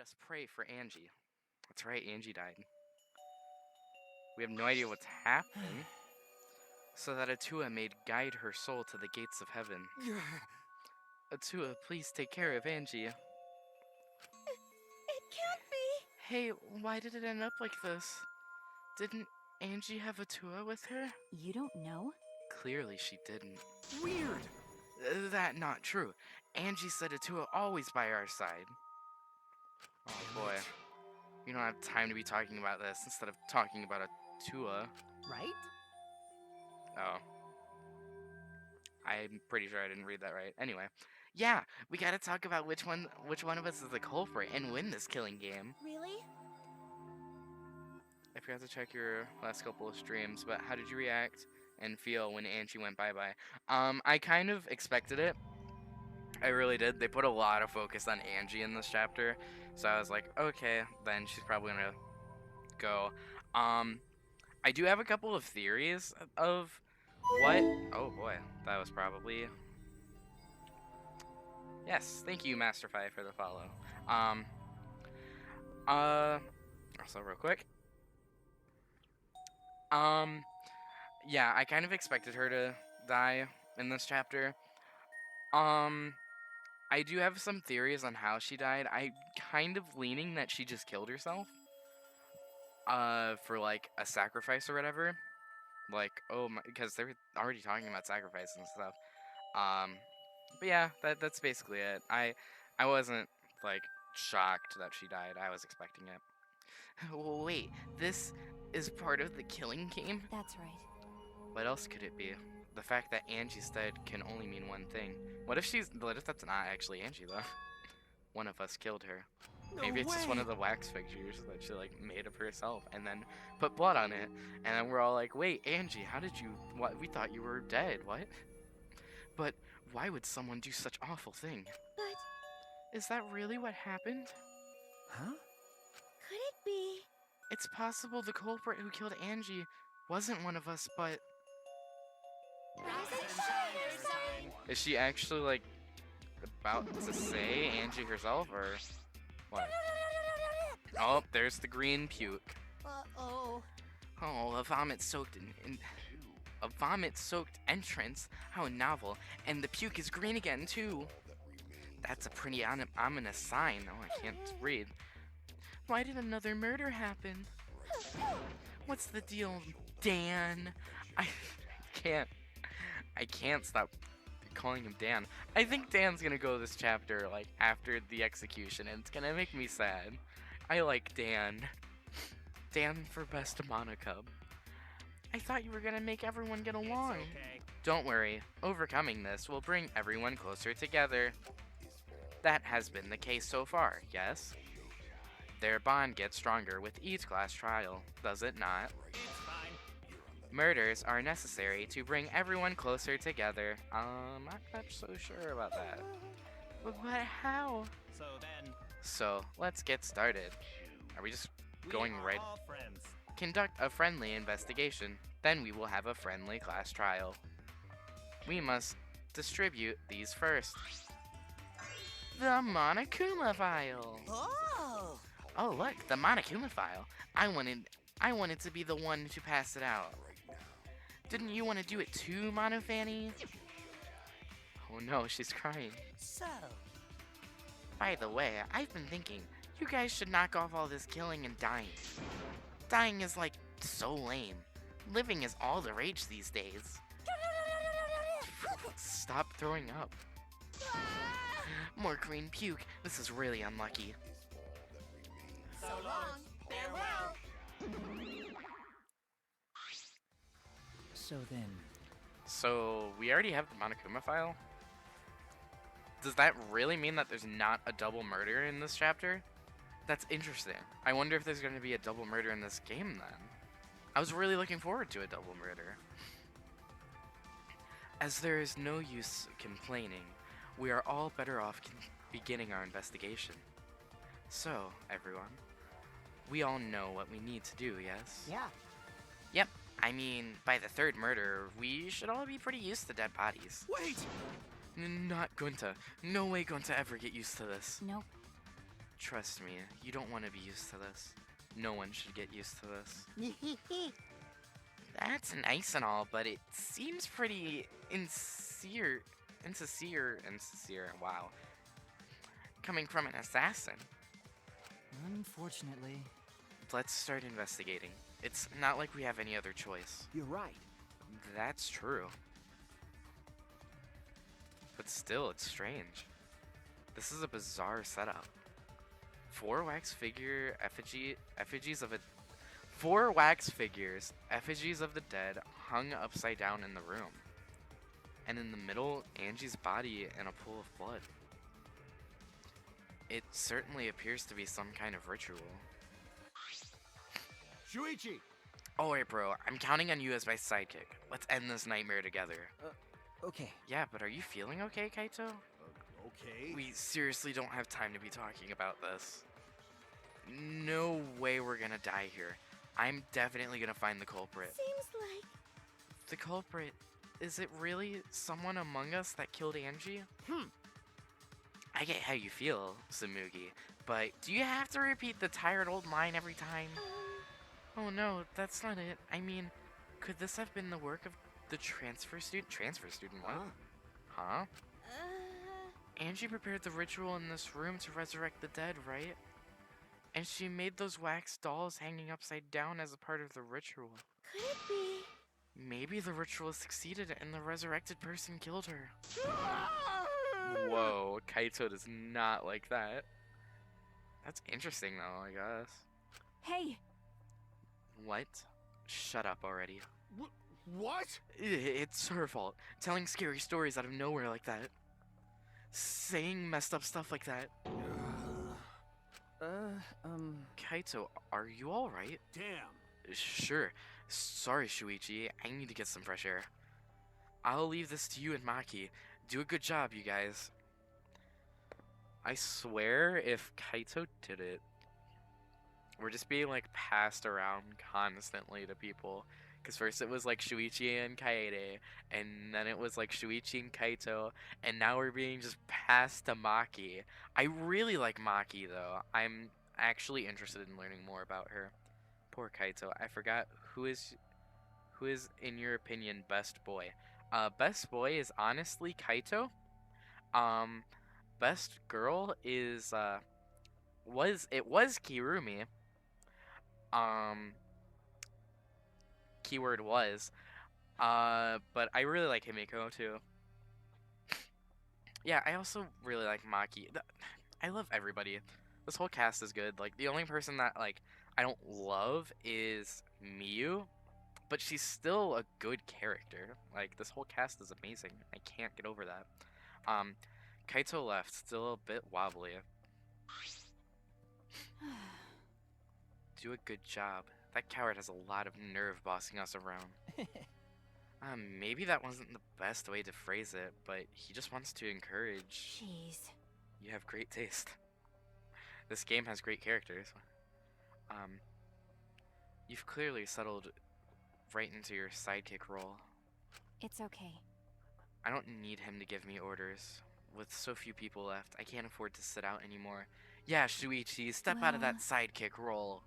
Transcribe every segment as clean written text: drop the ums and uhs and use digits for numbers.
us pray for Angie. That's right, Angie died. We have no idea what's happening, so that Atua may guide her soul to the gates of heaven. Atua, please take care of Angie. It can't be. Hey, why did it end up like this? Didn't Angie have Atua with her? You don't know? Clearly she didn't. Weird! That not true. Angie said Atua always by our side. Oh boy. We don't have time to be talking about this instead of talking about Atua. Right? Oh. I'm pretty sure I didn't read that right. Anyway. Yeah, we gotta talk about which one of us is the culprit and win this killing game. Really? I forgot to check your last couple of streams, but how did you react and feel when Angie went bye-bye? I kind of expected it. I really did. They put a lot of focus on Angie in this chapter, so I was like, okay, then she's probably gonna go. I do have a couple of theories of what... Oh boy, that was probably... Yes, thank you, Masterfi, for the follow. Also real quick. Yeah, I kind of expected her to die in this chapter. I do have some theories on how she died. I'm kind of leaning that she just killed herself. For like a sacrifice or whatever. Like, oh my, because they were already talking about sacrifice and stuff. But yeah, that's basically it. I wasn't like shocked that she died. I was expecting it. Wait, this is part of the killing game? That's right. What else could it be? The fact that Angie's dead can only mean one thing. What if that's not actually Angie though? One of us killed her. No Maybe it's way. just one of the wax figures that she like made of herself and then put blood on it. And then we're all like, wait, Angie, how did you, what? We thought you were dead, what? But why would someone do such awful thing? But Is that really what happened? Huh? could it be? It's possible the culprit who killed Angie wasn't one of us, but... Rise and shine, your sign. Is she actually like about to say Angie herself or what? Oh, there's the green puke. Uh-oh. Oh, a vomit-soaked a vomit-soaked entrance. How novel. And the puke is green again too. That's a pretty ominous sign. Oh, I can't read. Why did another murder happen? What's the deal, Dan? I can't stop calling him Dan. I think Dan's gonna go this chapter like after the execution, and it's gonna make me sad. I like Dan. Dan for best Monocub. I thought you were gonna make everyone get along. Okay. Don't worry, overcoming this will bring everyone closer together. That has been the case so far, yes? Their bond gets stronger with each class trial, does it not? It's fine. Murders are necessary to bring everyone closer together. I'm not so sure about that. But how? So then, So, let's get started. Are we just going we are right? all friends. Conduct a friendly investigation. Then we will have a friendly class trial. We must distribute these first. The Monokuma file. Oh! Oh, look, the Monokuma file. I wanted to be the one to pass it out. Didn't you want to do it too, Monofanny? Oh no, she's crying. So, By the way, I've been thinking, you guys should knock off all this killing and dying. Dying is like so lame. Living is all the rage these days. Stop throwing up. More green puke. This is really unlucky. so long. Farewell. So then, So, we already have the Monokuma file? Does that really mean that there's not a double murder in this chapter? That's interesting. I wonder if there's going to be a double murder in this game then. I was really looking forward to a double murder. As there is no use complaining, we are all better off beginning our investigation. So, everyone, we all know what we need to do, yes? Yeah. Yep. I mean, by the third murder, we should all be pretty used to dead bodies. wait! Not Gunta. No way Gunta ever get used to this. Nope. Trust me, you don't want to be used to this. No one should get used to this. That's nice and all, but it seems pretty insincere, wow. Coming from an assassin. Unfortunately. Let's start investigating. It's not like we have any other choice. You're right. That's true. But still, it's strange. This is a bizarre setup. Four wax figures, effigies of the dead, hung upside down in the room. And in the middle, Angie's body in a pool of blood. It certainly appears to be some kind of ritual. Shuichi! Oh wait, bro, I'm counting on you as my sidekick. Let's end this nightmare together. Okay. Yeah, but are you feeling okay, Kaito? Okay. We seriously don't have time to be talking about this. No way we're gonna die here. I'm definitely gonna find the culprit. Seems like The culprit? Is it really someone among us that killed Angie? I get how you feel, Samugi, but do you have to repeat the tired old line every time? Oh no, that's not it. I mean, could this have been the work of the transfer student? Transfer student, what? Huh? Angie prepared the ritual in this room to resurrect the dead, right? And she made those wax dolls hanging upside down as a part of the ritual. could it be? Maybe the ritual succeeded and the resurrected person killed her. Whoa, Kaito does not like that. That's interesting though, I guess. Hey, What? Shut up already. What? It's her fault. Telling scary stories out of nowhere like that. Saying messed up stuff like that. Kaito, are you alright? Damn. Sure. Sorry, Shuichi. I need to get some fresh air. I'll leave this to you and Maki. Do a good job, you guys. I swear, if Kaito did it, we're just being, like, passed around constantly to people. Because first it was, like, Shuichi and Kaede, and then it was, like, Shuichi and Kaito, and now we're being just passed to Maki. I really like Maki, though. I'm actually interested in learning more about her. Poor Kaito. I forgot who is, in your opinion, best boy. Best boy is honestly Kaito. Best girl is, was Kirumi. Keyword was. But I really like Himiko too. Yeah, I also really like Maki. I love everybody. This whole cast is good. Like, the only person that, like, I don't love is Miyu, but she's still a good character. Like, this whole cast is amazing. I can't get over that. Kaito left, still a bit wobbly. Do a good job. That coward has a lot of nerve bossing us around. Maybe that wasn't the best way to phrase it, but he just wants to encourage. jeez. You have great taste. This game has great characters. You've clearly settled right into your sidekick role. It's okay. I don't need him to give me orders. With so few people left, I can't afford to sit out anymore. Yeah, Shuichi, step out of that sidekick role.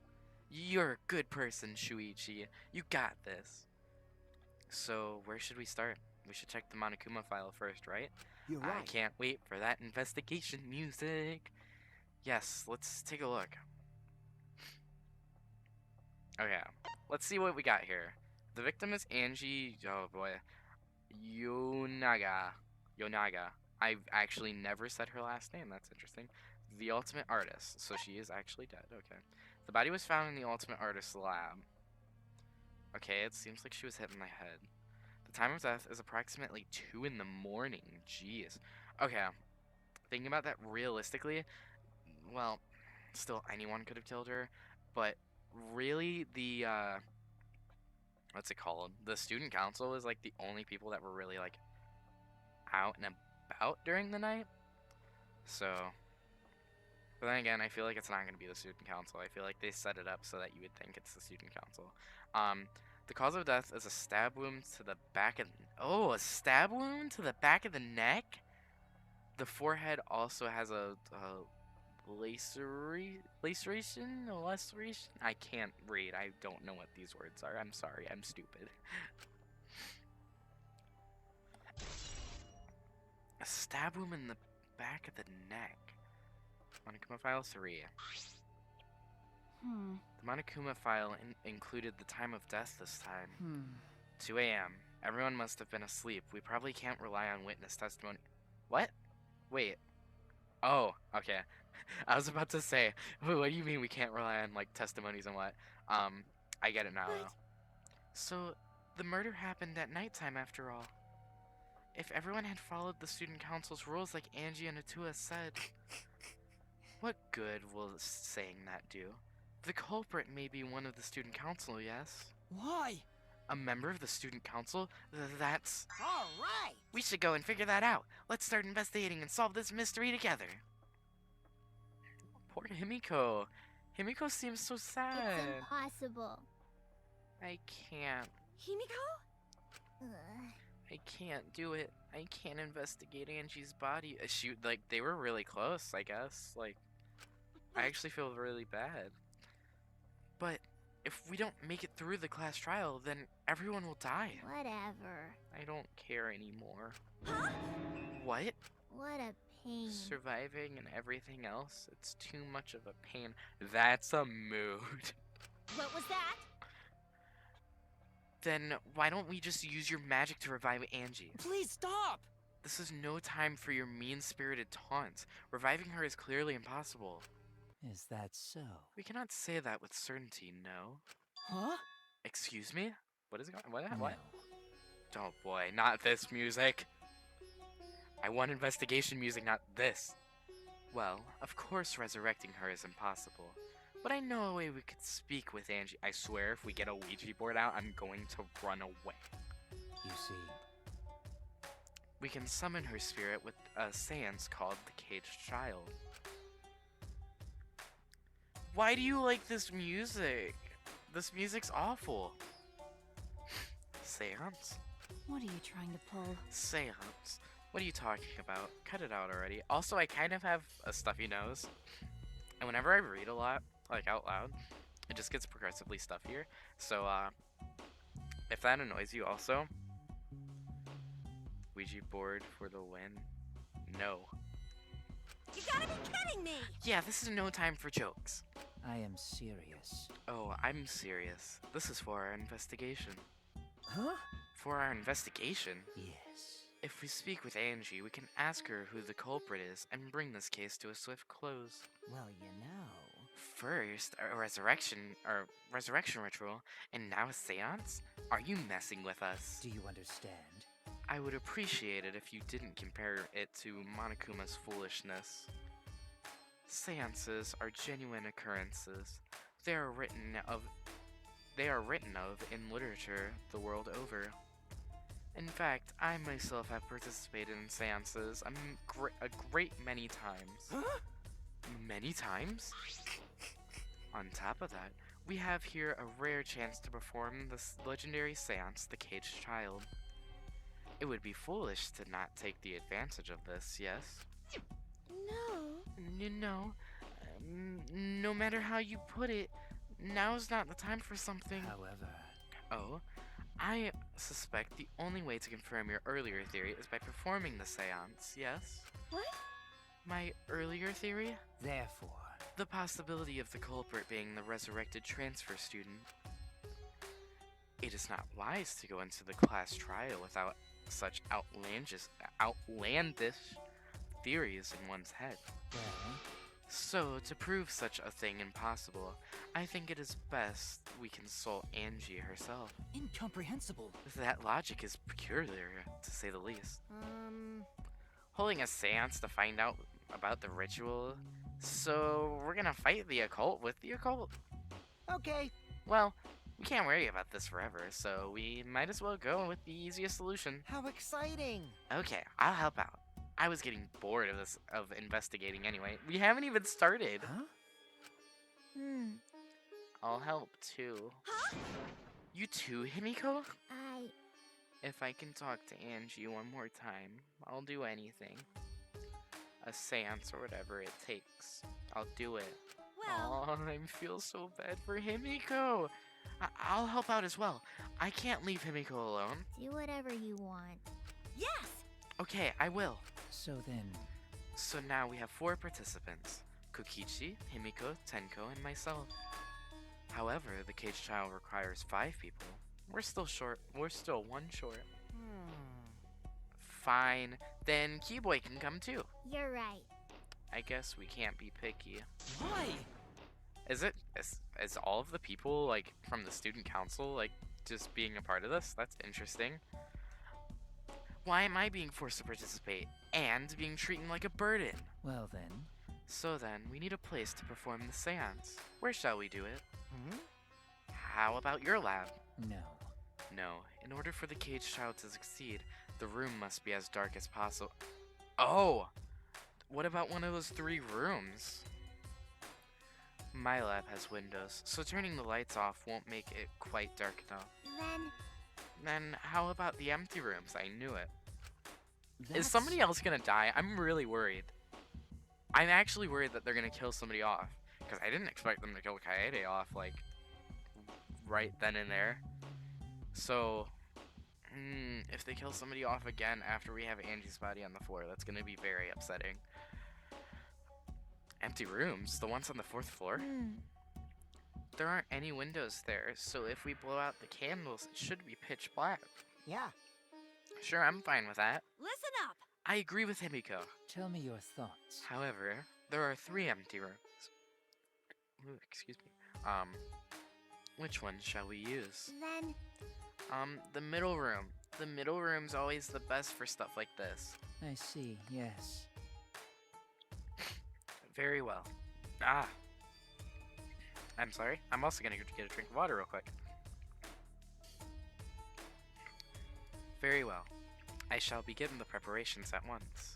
You're a good person, Shuichi. You got this. So, where should we start? We should check the Monokuma file first, right? You're I right. can't wait for that investigation music. Yes, let's take a look. Okay, let's see what we got here. The victim is Angie, oh boy, Yonaga. I've actually never said her last name, that's interesting. The ultimate artist, so she is actually dead, okay. The body was found in the ultimate artist's lab. Okay, it seems like she was hit in the head. The time of death is approximately 2 in the morning, jeez. Okay, thinking about that realistically, well, still anyone could have killed her, but really the, what's it called? The student council is like the only people that were really like out and about during the night. So, but then again, I feel like it's not going to be the student council. I feel like they set it up so that you would think it's the student council. The cause of death is a stab wound to the back of, a stab wound to the back of the neck? The forehead also has a laceration? I can't read. I don't know what these words are. I'm sorry. I'm stupid. A stab wound in the back of the neck. Monokuma file 3. The Monokuma file included the time of death this time. 2 a.m. Everyone must have been asleep. We probably can't rely on witness testimony. What? Wait. Oh, okay. I was about to say, what do you mean we can't rely on, like, testimonies and what? I get it now, though. So, the murder happened at nighttime after all. If everyone had followed the student council's rules like Angie and Atua said, what good will saying that do? The culprit may be one of the student council, yes? Why? A member of the student council? That's... All right. We should go and figure that out. Let's start investigating and solve this mystery together. Poor Himiko. Himiko seems so sad. It's impossible. I can't. Himiko? I can't do it. I can't investigate Angie's body. Shoot, like, they were really close, I guess. Like, I actually feel really bad. But if we don't make it through the class trial, then everyone will die. Whatever. I don't care anymore. Huh? What? What a pain. Surviving and everything else? It's too much of a pain. That's a mood. What was that? Then why don't we just use your magic to revive Angie? Please stop. This is no time for your mean-spirited taunts. Reviving her is clearly impossible. Is that so? We cannot say that with certainty, no. Huh? Excuse me? What is going on? What? No. What? Oh boy, not this music. I want investigation music, not this. Well, of course resurrecting her is impossible. But I know a way we could speak with Angie. I swear if we get a Ouija board out, I'm going to run away. You see. We can summon her spirit with a seance called the Caged Child. Why do you like this music? This music's awful. Seance? What are you trying to pull? Seance? What are you talking about? Cut it out already. Also, I kind of have a stuffy nose. And whenever I read a lot, like out loud, it just gets progressively stuffier. So, if that annoys you also, Ouija board for the win? No. You gotta be kidding me! Yeah, this is no time for jokes. I am serious. Oh, I'm serious. This is for our investigation. Huh? For our investigation? Yes. If we speak with Angie, we can ask her who the culprit is and bring this case to a swift close. Well, you know. First, a resurrection ritual, and now a seance? Are you messing with us? Do you understand? I would appreciate it if you didn't compare it to Monokuma's foolishness. Seances are genuine occurrences. They are written of in literature the world over. In fact, I myself have participated in seances a great many times. Huh? Many times? On top of that, we have here a rare chance to perform this legendary seance, the Caged Child. It would be foolish to not take the advantage of this, yes? No. No matter how you put it, now's not the time for something. However. Oh, I suspect the only way to confirm your earlier theory is by performing the seance, yes? What? My earlier theory? Therefore. The possibility of the culprit being the resurrected transfer student. It is not wise to go into the class trial without such outlandish theories in one's head. Well. So, to prove such a thing impossible, I think it is best we consult Angie herself. Incomprehensible. That logic is peculiar, to say the least. Holding a seance to find out about the ritual. So, we're gonna fight the occult with the occult? Okay. Well, we can't worry about this forever, so we might as well go with the easiest solution. How exciting. Okay, I'll help out. I was getting bored of investigating anyway. We haven't even started. Huh? I'll help too. Huh? You too, Himiko? I... If I can talk to Angie one more time, I'll do anything. a seance or whatever it takes. I'll do it. Well, Oh, I feel so bad for Himiko. I'll help out as well. I can't leave Himiko alone. Do whatever you want. yes! Okay, I will. So then, So now we have 4 participants. Kokichi, Himiko, Tenko, and myself. However, the cage trial requires 5 people. We're still short. We're still 1 short. Fine. Then Keyboy can come too. You're right. I guess we can't be picky. why? Is all of the people, like, from the student council, like, just being a part of this? That's interesting. Why am I being forced to participate and being treated like a burden? Well then. So then, we need a place to perform the seance. Where shall we do it? Hmm? How about your lab? No. No, in order for the cage child to succeed, the room must be as dark as possible. Oh! What about one of those 3 rooms? My lab has windows, so turning the lights off won't make it quite dark enough. Then how about the empty rooms? I knew it. Is somebody else gonna die? I'm really worried. I'm actually worried that they're gonna kill somebody off. Because I didn't expect them to kill Kaede off, like, right then and there. So, if they kill somebody off again after we have Angie's body on the floor, that's gonna be very upsetting. Empty rooms? The ones on the 4th floor? There aren't any windows there, so if we blow out the candles, it should be pitch black. Yeah. Sure, I'm fine with that. Listen up! I agree with Himiko. Tell me your thoughts. However, there are 3 empty rooms. Ooh, excuse me. Which one shall we use? Then The middle room. The middle room's always the best for stuff like this. I see, yes. Very well. I'm sorry. I'm also gonna get a drink of water real quick. Very well. I shall begin the preparations at once.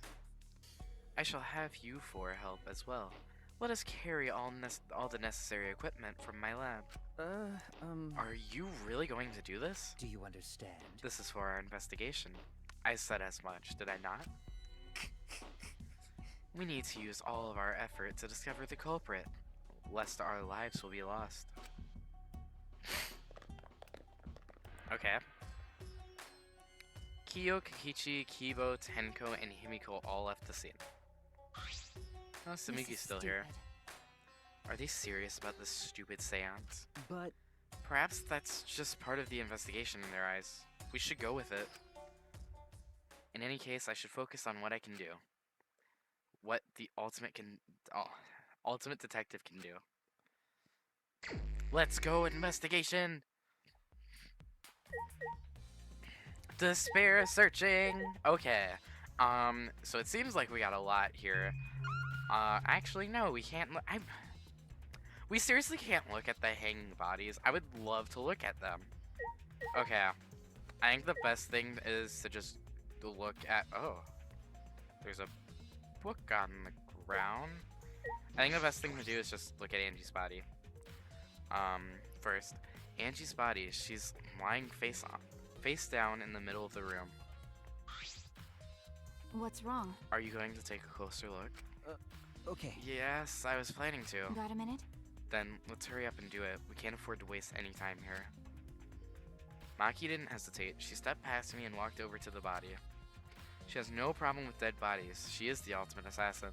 I shall have you 4 help as well. Let us carry all the necessary equipment from my lab. Are you really going to do this? Do you understand? This is for our investigation. I said as much, did I not? We need to use all of our effort to discover the culprit, lest our lives will be lost. Okay. Kiyo, Kokichi, Kibo, Tenko, and Himiko all left the scene. Oh, This Sumiku's is still here. stupid. Are they serious about this stupid seance? But Perhaps that's just part of the investigation in their eyes. We should go with it. In any case, I should focus on what I can do. What the ultimate detective can do. Let's go, investigation! Despair searching! Okay. So it seems like we got a lot here. Actually, no, we can't we seriously can't look at the hanging bodies. I would love to look at them. Okay. I think the best thing is to just look at... Oh. There's a book on the ground. I think the best thing to do is just look at Angie's body. First. Angie's body, she's lying face down in the middle of the room. What's wrong? Are you going to take a closer look? okay. Yes, I was planning to. Got a minute? Then let's hurry up and do it. We can't afford to waste any time here. Maki didn't hesitate. She stepped past me and walked over to the body. She has no problem with dead bodies. She is the ultimate assassin.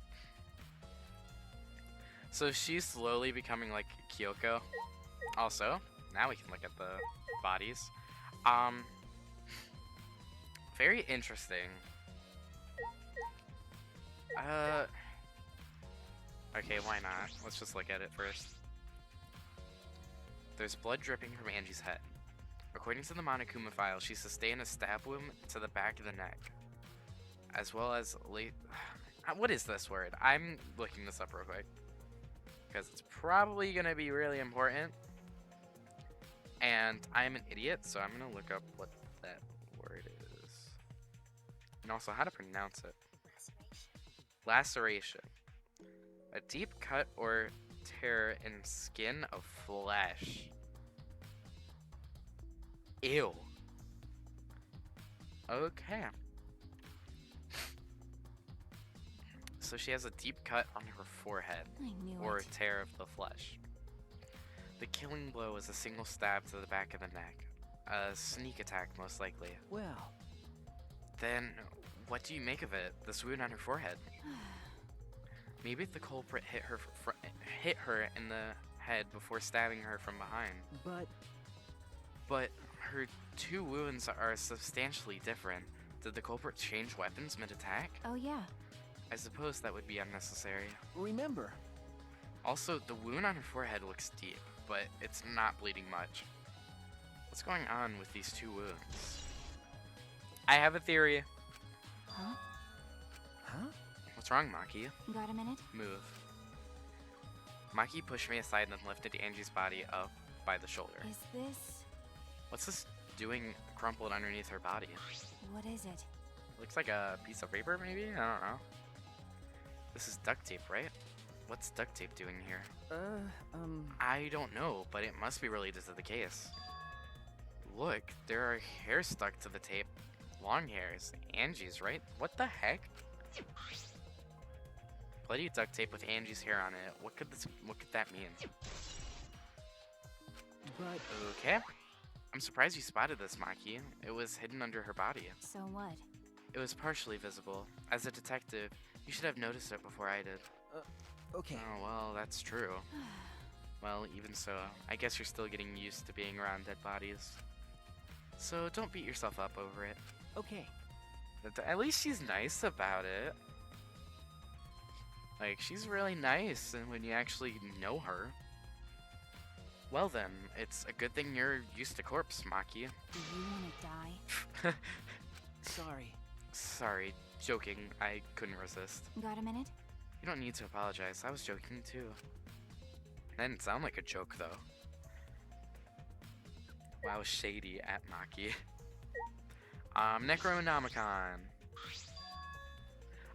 So she's slowly becoming like Kyoko. Also, now we can look at the bodies. Very interesting. Okay, why not? Let's just look at it first. There's blood dripping from Angie's head. According to the Monokuma file, she sustained a stab wound to the back of the neck, as well as what is this word? I'm looking this up real quick, because it's probably going to be really important. And I'm an idiot, so I'm going to look up what that word is. And also how to pronounce it. Laceration. A deep cut or tear in skin of flesh. Ew. Okay. so she has a deep cut on her forehead, I knew or a it. tear of the flesh. The killing blow is a single stab to the back of the neck. A sneak attack, most likely. Well, Then, what do you make of it? This wound on her forehead? Maybe the culprit hit her in the head before stabbing her from behind. but Her two wounds are substantially different. Did the culprit change weapons mid-attack? Oh yeah. I suppose that would be unnecessary. remember, Also, the wound on her forehead looks deep, but it's not bleeding much. What's going on with these two wounds? I have a theory. Huh? huh? What's wrong, Maki? Got a minute? Move. Maki pushed me aside and lifted Angie's body up by the shoulder. Is this... What's this doing crumpled underneath her body? What is it? Looks like a piece of paper, maybe? I don't know. This is duct tape, right? What's duct tape doing here? I don't know, but it must be related to the case. Look, there are hairs stuck to the tape. Long hairs. Angie's, right? What the heck? Bloody duct tape with Angie's hair on it. What could that mean? But Okay. I'm surprised you spotted this, Maki. It was hidden under her body. So what? It was partially visible. As a detective, you should have noticed it before I did. okay. Oh, well, that's true. Well, even so, I guess you're still getting used to being around dead bodies. So don't beat yourself up over it. Okay. At least she's nice about it. Like, she's really nice and when you actually know her. Well then, it's a good thing you're used to corpse, Maki. Do you want to die? Sorry. Sorry, joking. I couldn't resist. Got a minute? You don't need to apologize. I was joking too. That didn't sound like a joke though. Wow, shady at Maki. Necronomicon.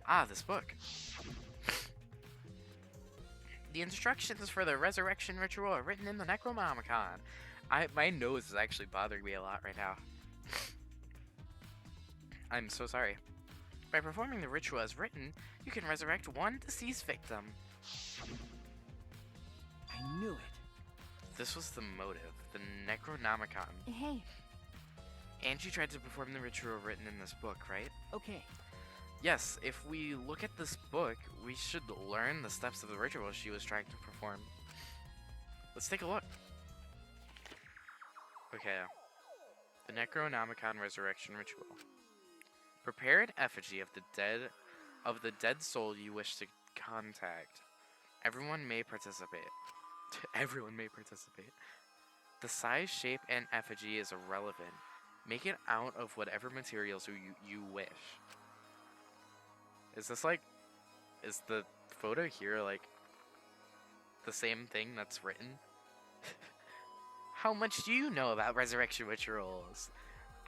Ah, this book. The instructions for the resurrection ritual are written in the Necronomicon. My nose is actually bothering me a lot right now. I'm so sorry. By performing the ritual as written, you can resurrect one deceased victim. I knew it. This was the motive, the Necronomicon. Hey, Angie tried to perform the ritual written in this book, right? Okay. Yes, if we look at this book, we should learn the steps of the ritual she was trying to perform. Let's take a look. Okay. The Necronomicon Resurrection Ritual. Prepare an effigy of the dead soul you wish to contact. Everyone may participate. Everyone may participate. The size, shape, and effigy is irrelevant. Make it out of whatever materials you wish. Is the photo here like the same thing that's written? How much do you know about resurrection rituals?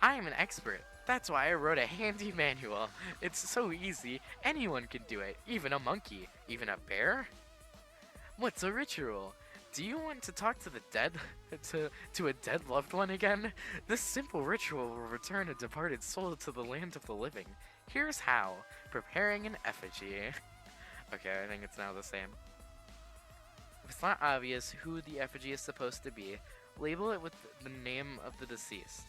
I am an expert. That's why I wrote a handy manual. It's so easy, anyone can do it, even a monkey, even a bear. What's a ritual? Do you want to talk to the dead, to a dead loved one again? This simple ritual will return a departed soul to the land of the living. Here's how. Preparing an effigy. Okay, I think it's now the same. If it's not obvious who the effigy is supposed to be, label it with the name of the deceased.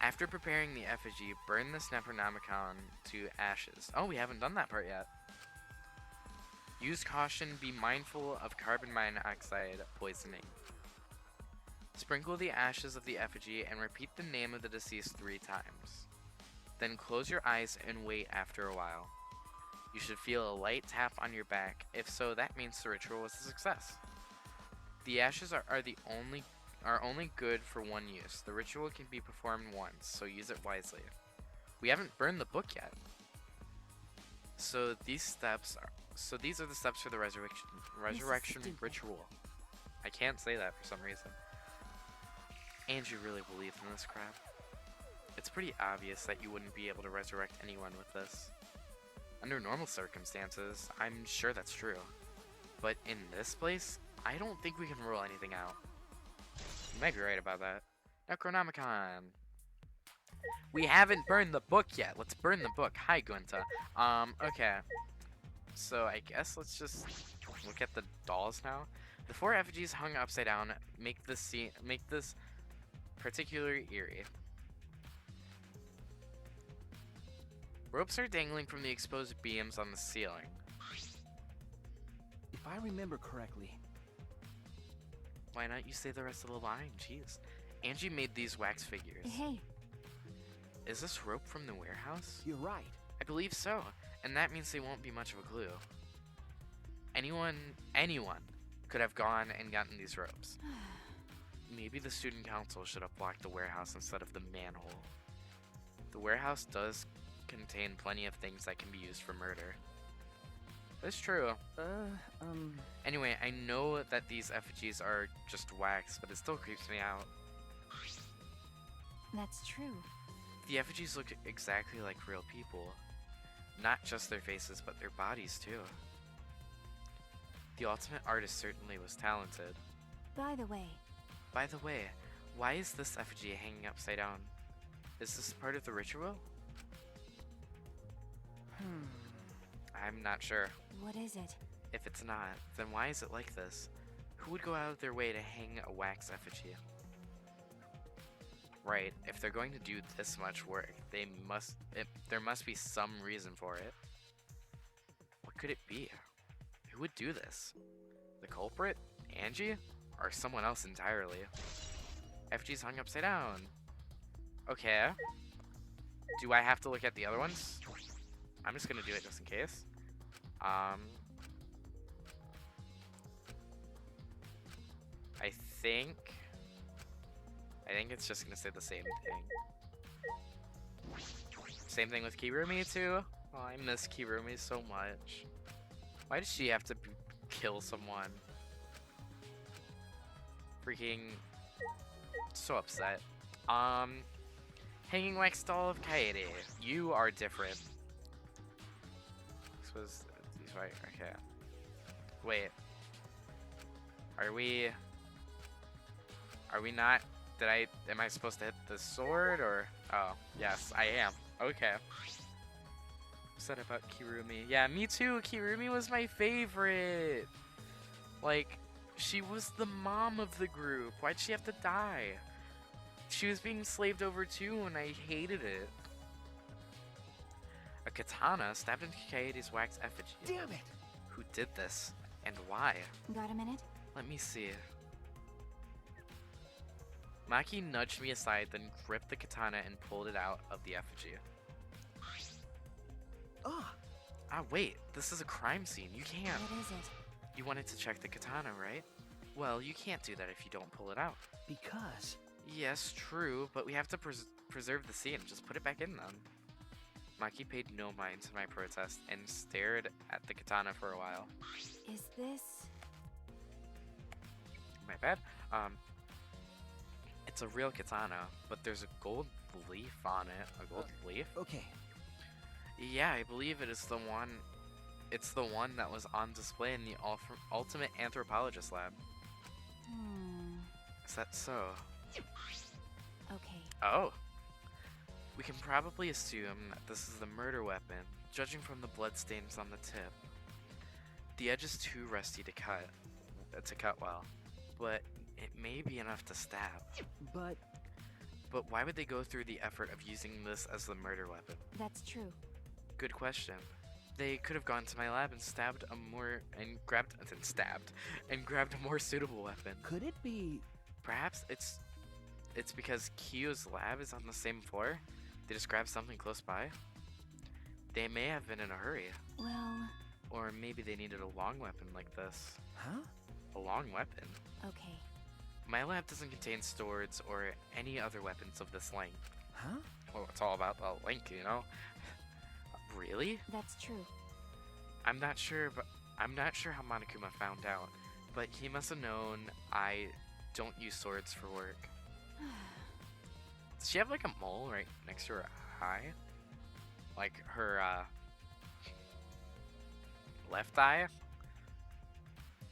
After preparing the effigy, burn this Necronomicon to ashes. Oh, we haven't done that part yet. Use caution, be mindful of carbon monoxide poisoning. Sprinkle the ashes of the effigy and repeat the name of the deceased 3 times. Then close your eyes and wait after a while. You should feel a light tap on your back. If so, that means the ritual was a success. The ashes are only good for one use. The ritual can be performed once, so use it wisely. We haven't burned the book yet. These are the steps for the resurrection stupid. ritual. I can't say that for some reason. Andrew really believes in this crap. It's pretty obvious that you wouldn't be able to resurrect anyone with this. Under normal circumstances, I'm sure that's true. But in this place, I don't think we can rule anything out. You might be right about that. Necronomicon. We haven't burned the book yet. Let's burn the book. Hi, Gwenta. Okay. So I guess let's just look at the dolls now. The four effigies hung upside down make this particularly eerie. Ropes are dangling from the exposed beams on the ceiling. If I remember correctly, Why not you say the rest of the line? Jeez. Angie made these wax figures. Hey, Is this rope from the warehouse? you're right. I believe so, and that means they won't be much of a clue. Anyone could have gone and gotten these ropes. Maybe the student council should have blocked the warehouse instead of the manhole. The warehouse does contain plenty of things that can be used for murder. That's true. Anyway, I know that these effigies are just wax, but it still creeps me out. that's true. The effigies look exactly like real people. Not just their faces, but their bodies too. The ultimate artist certainly was talented. By the way, By the way, why is this effigy hanging upside down? Is this part of the ritual? I'm not sure. what is it? If it's not, then why is it like this? Who would go out of their way to hang a wax effigy? Right, if they're going to do this much work, there must be some reason for it. What could it be? Who would do this? The culprit? Angie? Or someone else entirely? Effigies hung upside down. Okay. Do I have to look at the other ones? I'm just gonna do it just in case. I think it's just gonna say the same thing. Same thing with Kirumi too. Oh, I miss Kirumi so much. Why does she have to kill someone? Freaking so upset. Hanging wax doll of Kaede. You are different. This was right. Okay. Wait. Are we not? Am I supposed to hit the sword or? Oh, yes, I am. Okay. What's that about Kirumi? Yeah, me too. Kirumi was my favorite. Like, she was the mom of the group. Why'd she have to die? She was being slaved over too, and I hated it. A katana stabbed into Kaede's wax effigy. Damn it! Who did this, and why? Got a minute? Let me see. Maki nudged me aside, then gripped the katana and pulled it out of the effigy. Ah, Ah, wait, this is a crime scene. You can't. What is it? You wanted to check the katana, right? Well, you can't do that if you don't pull it out. because Yes, true, but we have to preserve the scene. Just put it back in then. Maki paid no mind to my protest and stared at the katana for a while. Is this... My bad. It's a real katana, but there's a gold leaf on it. A gold leaf? okay. Yeah, I believe it is the one. It's the one that was on display in the Ultimate Anthropologist Lab. Is that so? Okay. Oh. We can probably assume that this is the murder weapon, judging from the bloodstains on the tip. The edge is too rusty to cut well, but it may be enough to stab. But But why would they go through the effort of using this as the murder weapon? That's true. Good question. They could have gone to my lab and grabbed a more suitable weapon. could it be? Perhaps it's because Kyo's lab is on the same floor. They just grabbed something close by. They may have been in a hurry, Well, or maybe they needed a long weapon like this. Huh? A long weapon. okay. My lab doesn't contain swords or any other weapons of this length. Huh? Well, it's all about the length, you know. Really? That's true. I'm not sure how Monokuma found out, but he must have known I don't use swords for work. Does she have like a mole right next to her eye? Like her left eye?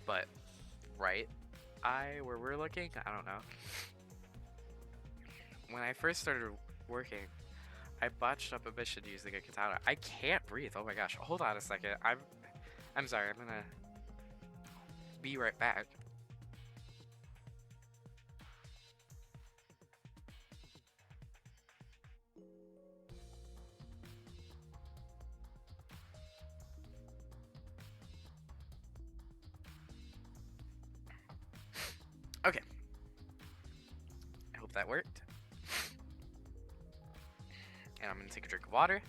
But right eye where we're looking? I don't know. When I first started working. I botched up a mission using a katana. I can't breathe. Oh my gosh. Hold on a second. I'm sorry. I'm gonna be right back. Okay. I hope that worked. And I'm gonna take a drink of water.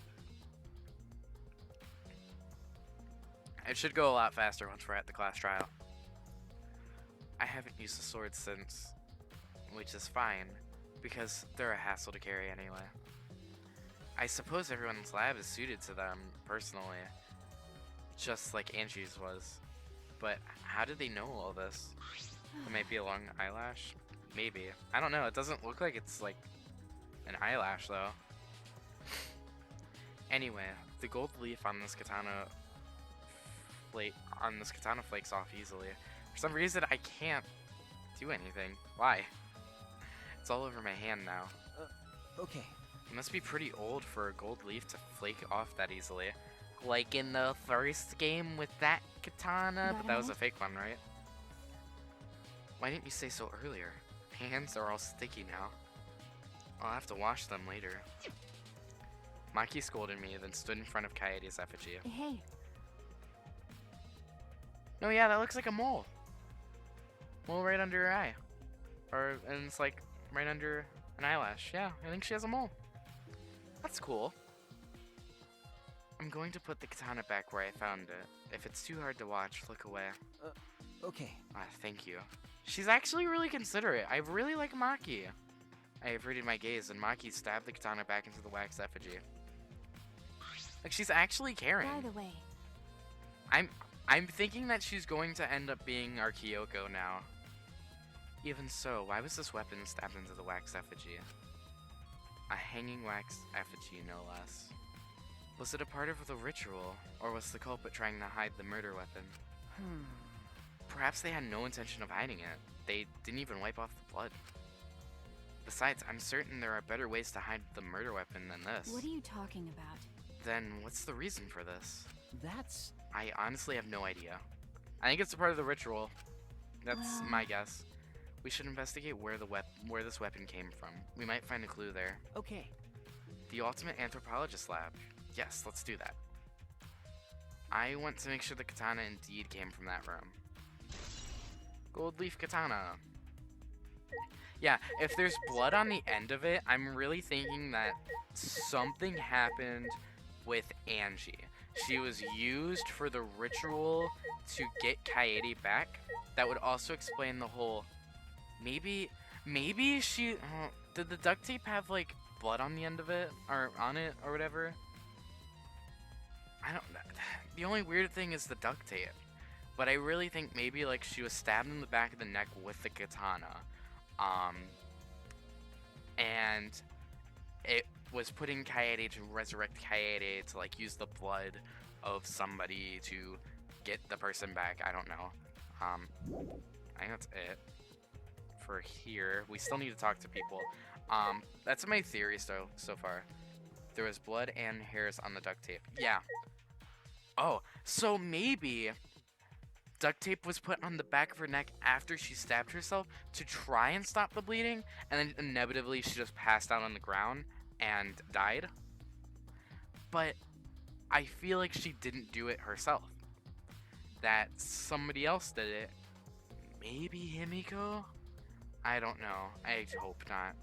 It should go a lot faster once we're at the class trial. I haven't used the sword since, which is fine, because they're a hassle to carry anyway. I suppose everyone's lab is suited to them, personally, just like Angie's was. But how did they know all this? It might be a long eyelash? Maybe. I don't know, it doesn't look like it's like an eyelash though. Anyway, the gold leaf on this katana flakes off easily. For some reason I can't do anything. Why? It's all over my hand now. Okay. It must be pretty old for a gold leaf to flake off that easily. Like in the first game with that katana, but that was a fake one, right? Why didn't you say so earlier? My hands are all sticky now. I'll have to wash them later. Maki scolded me, then stood in front of Kaede's effigy. Hey, No, yeah, that looks like a mole. Mole right under her eye. And it's like right under an eyelash. Yeah, I think she has a mole. That's cool. I'm going to put the katana back where I found it. If it's too hard to watch, look away. Okay. Thank you. She's actually really considerate. I really like Maki. I averted my gaze, and Maki stabbed the katana back into the wax effigy. Like, she's actually caring. by the way, I'm thinking that she's going to end up being our Kyoko now. Even so, why was this weapon stabbed into the wax effigy? A hanging wax effigy, no less. Was it a part of the ritual, or was the culprit trying to hide the murder weapon? Perhaps they had no intention of hiding it. They didn't even wipe off the blood. Besides, I'm certain there are better ways to hide the murder weapon than this. what are you talking about? Then what's the reason for this? That's... I honestly have no idea. I think it's a part of the ritual. That's Well- my guess. We should investigate where this weapon came from. We might find a clue there. Okay. The ultimate anthropologist lab. Yes, let's do that. I want to make sure the katana indeed came from that room. Gold leaf katana. Yeah, if there's blood on the end of it, I'm really thinking that something happened with Angie. She was used for the ritual to get Kaede back. That would also explain the whole... Maybe she... did the duct tape have, like, blood on the end of it? Or on it, or whatever? I don't know. The only weird thing is the duct tape. But I really think maybe, like, she was stabbed in the back of the neck with the katana. And it was putting Kaede to resurrect Kaede to, like, use the blood of somebody to get the person back. I don't know. I think that's it for here. We still need to talk to people. That's my theory so far. There was blood and hairs on the duct tape. Yeah. Oh, so maybe duct tape was put on the back of her neck after she stabbed herself to try and stop the bleeding, and then inevitably she just passed out on the ground and died. But I feel like she didn't do it herself. That somebody else did it. Maybe Himiko? I don't know. I hope not.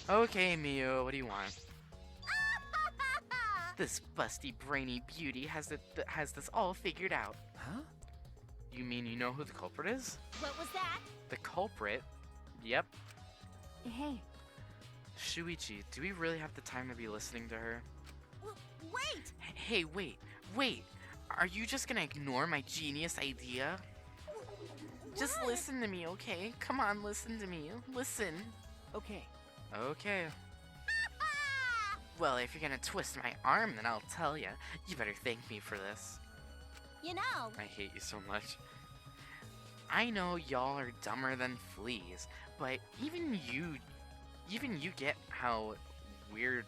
Okay, Miyu, what do you want? This busty, brainy beauty has this all figured out. Huh? You mean you know who the culprit is? What was that? The culprit? Yep. Hey, Shuichi, do we really have the time to be listening to her? Wait! Hey, wait. Are you just gonna ignore my genius idea? Just What? listen to me, okay? Come on, listen to me. Listen. Okay. Okay. Well, if you're gonna twist my arm, then I'll tell ya. You better thank me for this. You know, I hate you so much. I know y'all are dumber than fleas, but even you get how weird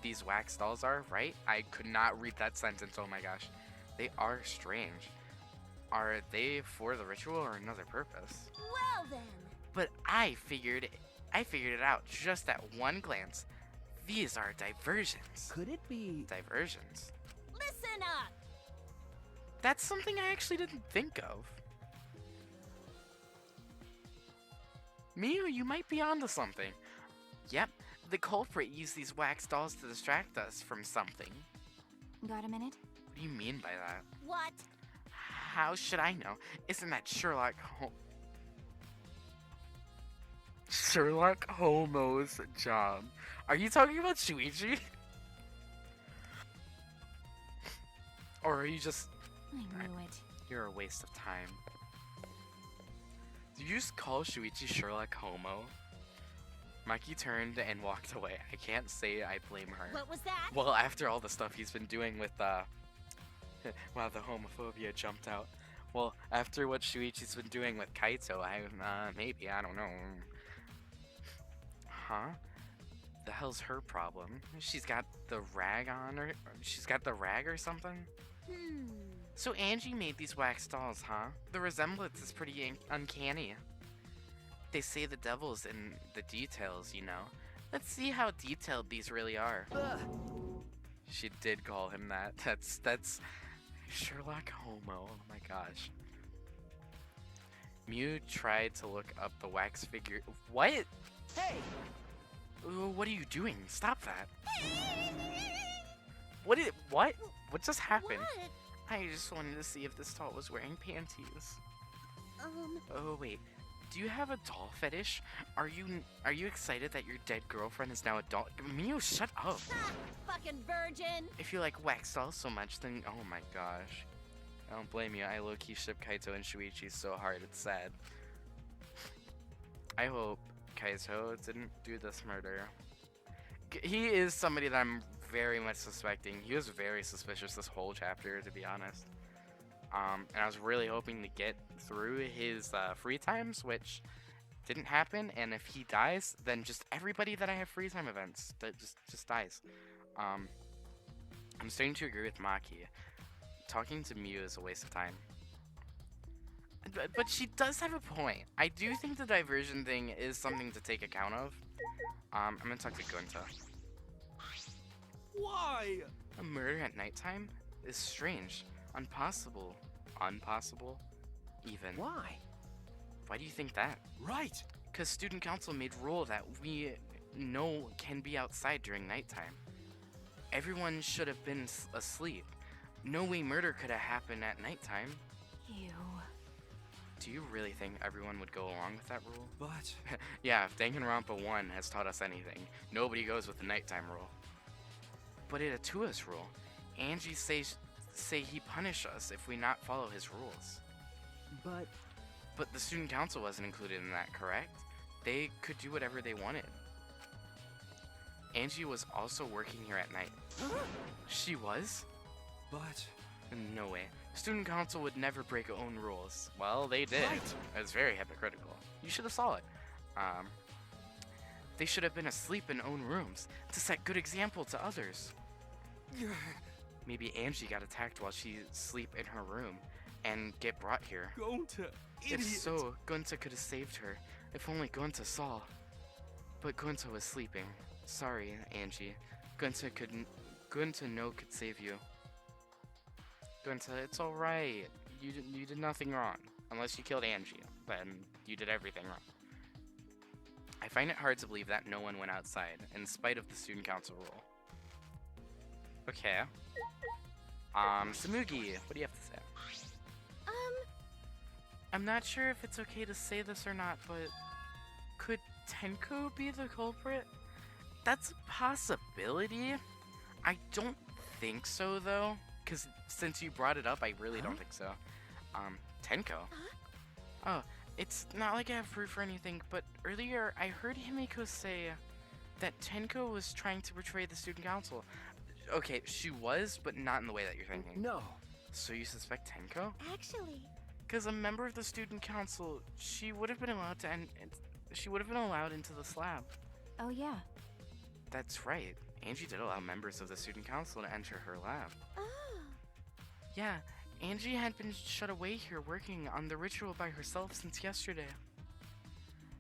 these wax dolls are, right? I could not read that sentence, oh my gosh. They are strange. Are they for the ritual or another purpose? Well then. But I figured it out just at one glance. These are diversions. Could it be? Diversions. Listen up. That's something I actually didn't think of. Miu, you might be onto something. Yep, the culprit used these wax dolls to distract us from something. Got a minute? What do you mean by that? What? How should I know? Isn't that Sherlock Holmes' job? Are you talking about Shuichi? Or are you just... I knew it. You're a waste of time. Did you just call Shuichi Sherlock Homo? Maki turned and walked away. I can't say I blame her. What was that? Well, after all the stuff he's been doing with, wow, the homophobia jumped out. Well, after what Shuichi's been doing with Kaito, maybe, I don't know. Huh? The hell's her problem? She's got the rag on her? She's got the rag or something? So Angie made these wax dolls, huh? The resemblance is pretty uncanny. They say the devil's in the details, you know. Let's see how detailed these really are. She did call him that. That's Sherlock Homo. Oh my gosh. Miu tried to look up the wax figure. What? Hey! What are you doing? Stop that. What? What just happened? What? I just wanted to see if this doll was wearing panties. Oh wait, do you have a doll fetish? Are you excited that your dead girlfriend is now a doll? Miu, shut up. Ah, fucking virgin. If you like wax dolls so much, then oh my gosh. I don't blame you. I low-key ship Kaito and Shuichi so hard it's sad. I hope Kaito didn't do this murder. He is somebody that I'm very much suspecting. He was very suspicious this whole chapter, to be honest. And I was really hoping to get through his free times, which didn't happen. And if he dies, then just everybody that I have free time events that just dies. I'm starting to agree with Maki. Talking to Miu is a waste of time. But she does have a point. I do think the diversion thing is something to take account of. I'm gonna talk to Gunta. Why? A murder at nighttime is strange. Impossible. Impossible? Even. Why? Why do you think that? Right. Because student council made rule that we know can be outside during nighttime. Everyone should have been asleep. No way murder could have happened at nighttime. Ew. Do you really think everyone would go along with that rule? But... Yeah, if Danganronpa 1 has taught us anything, nobody goes with the nighttime rule. But it a to-us rule. Angie say he punish us if we not follow his rules. But the student council wasn't included in that, correct? They could do whatever they wanted. Angie was also working here at night. She was? But... No way. Student council would never break own rules. Well, they did. Right. It was very hypocritical. You should have saw it. They should have been asleep in own rooms to set good example to others. Maybe Angie got attacked while she sleep in her room and get brought here. Gonta, If so, Gunta could have saved her. If only Gunta saw. But Gunta was sleeping. Sorry, Angie. Gunta no could save you. Gunta, it's alright. You did nothing wrong. Unless you killed Angie. Then you did everything wrong. I find it hard to believe that no one went outside, in spite of the student council rule. Okay. Samugi, what do you have to say? I'm not sure if it's okay to say this or not, but could Tenko be the culprit? That's a possibility. I don't think so, though, because since you brought it up, I really don't think so. Tenko? Oh, it's not like I have proof or anything, but earlier I heard Himiko say that Tenko was trying to betray the student council. Okay, she was, but not in the way that you're thinking. No. So you suspect Tenko? Actually, Because a member of the student council, she would have been allowed to she would have been allowed into the slab. Oh yeah. That's right. Angie did allow members of the student council to enter her lab. Ah. Yeah, Angie had been shut away here working on the ritual by herself since yesterday.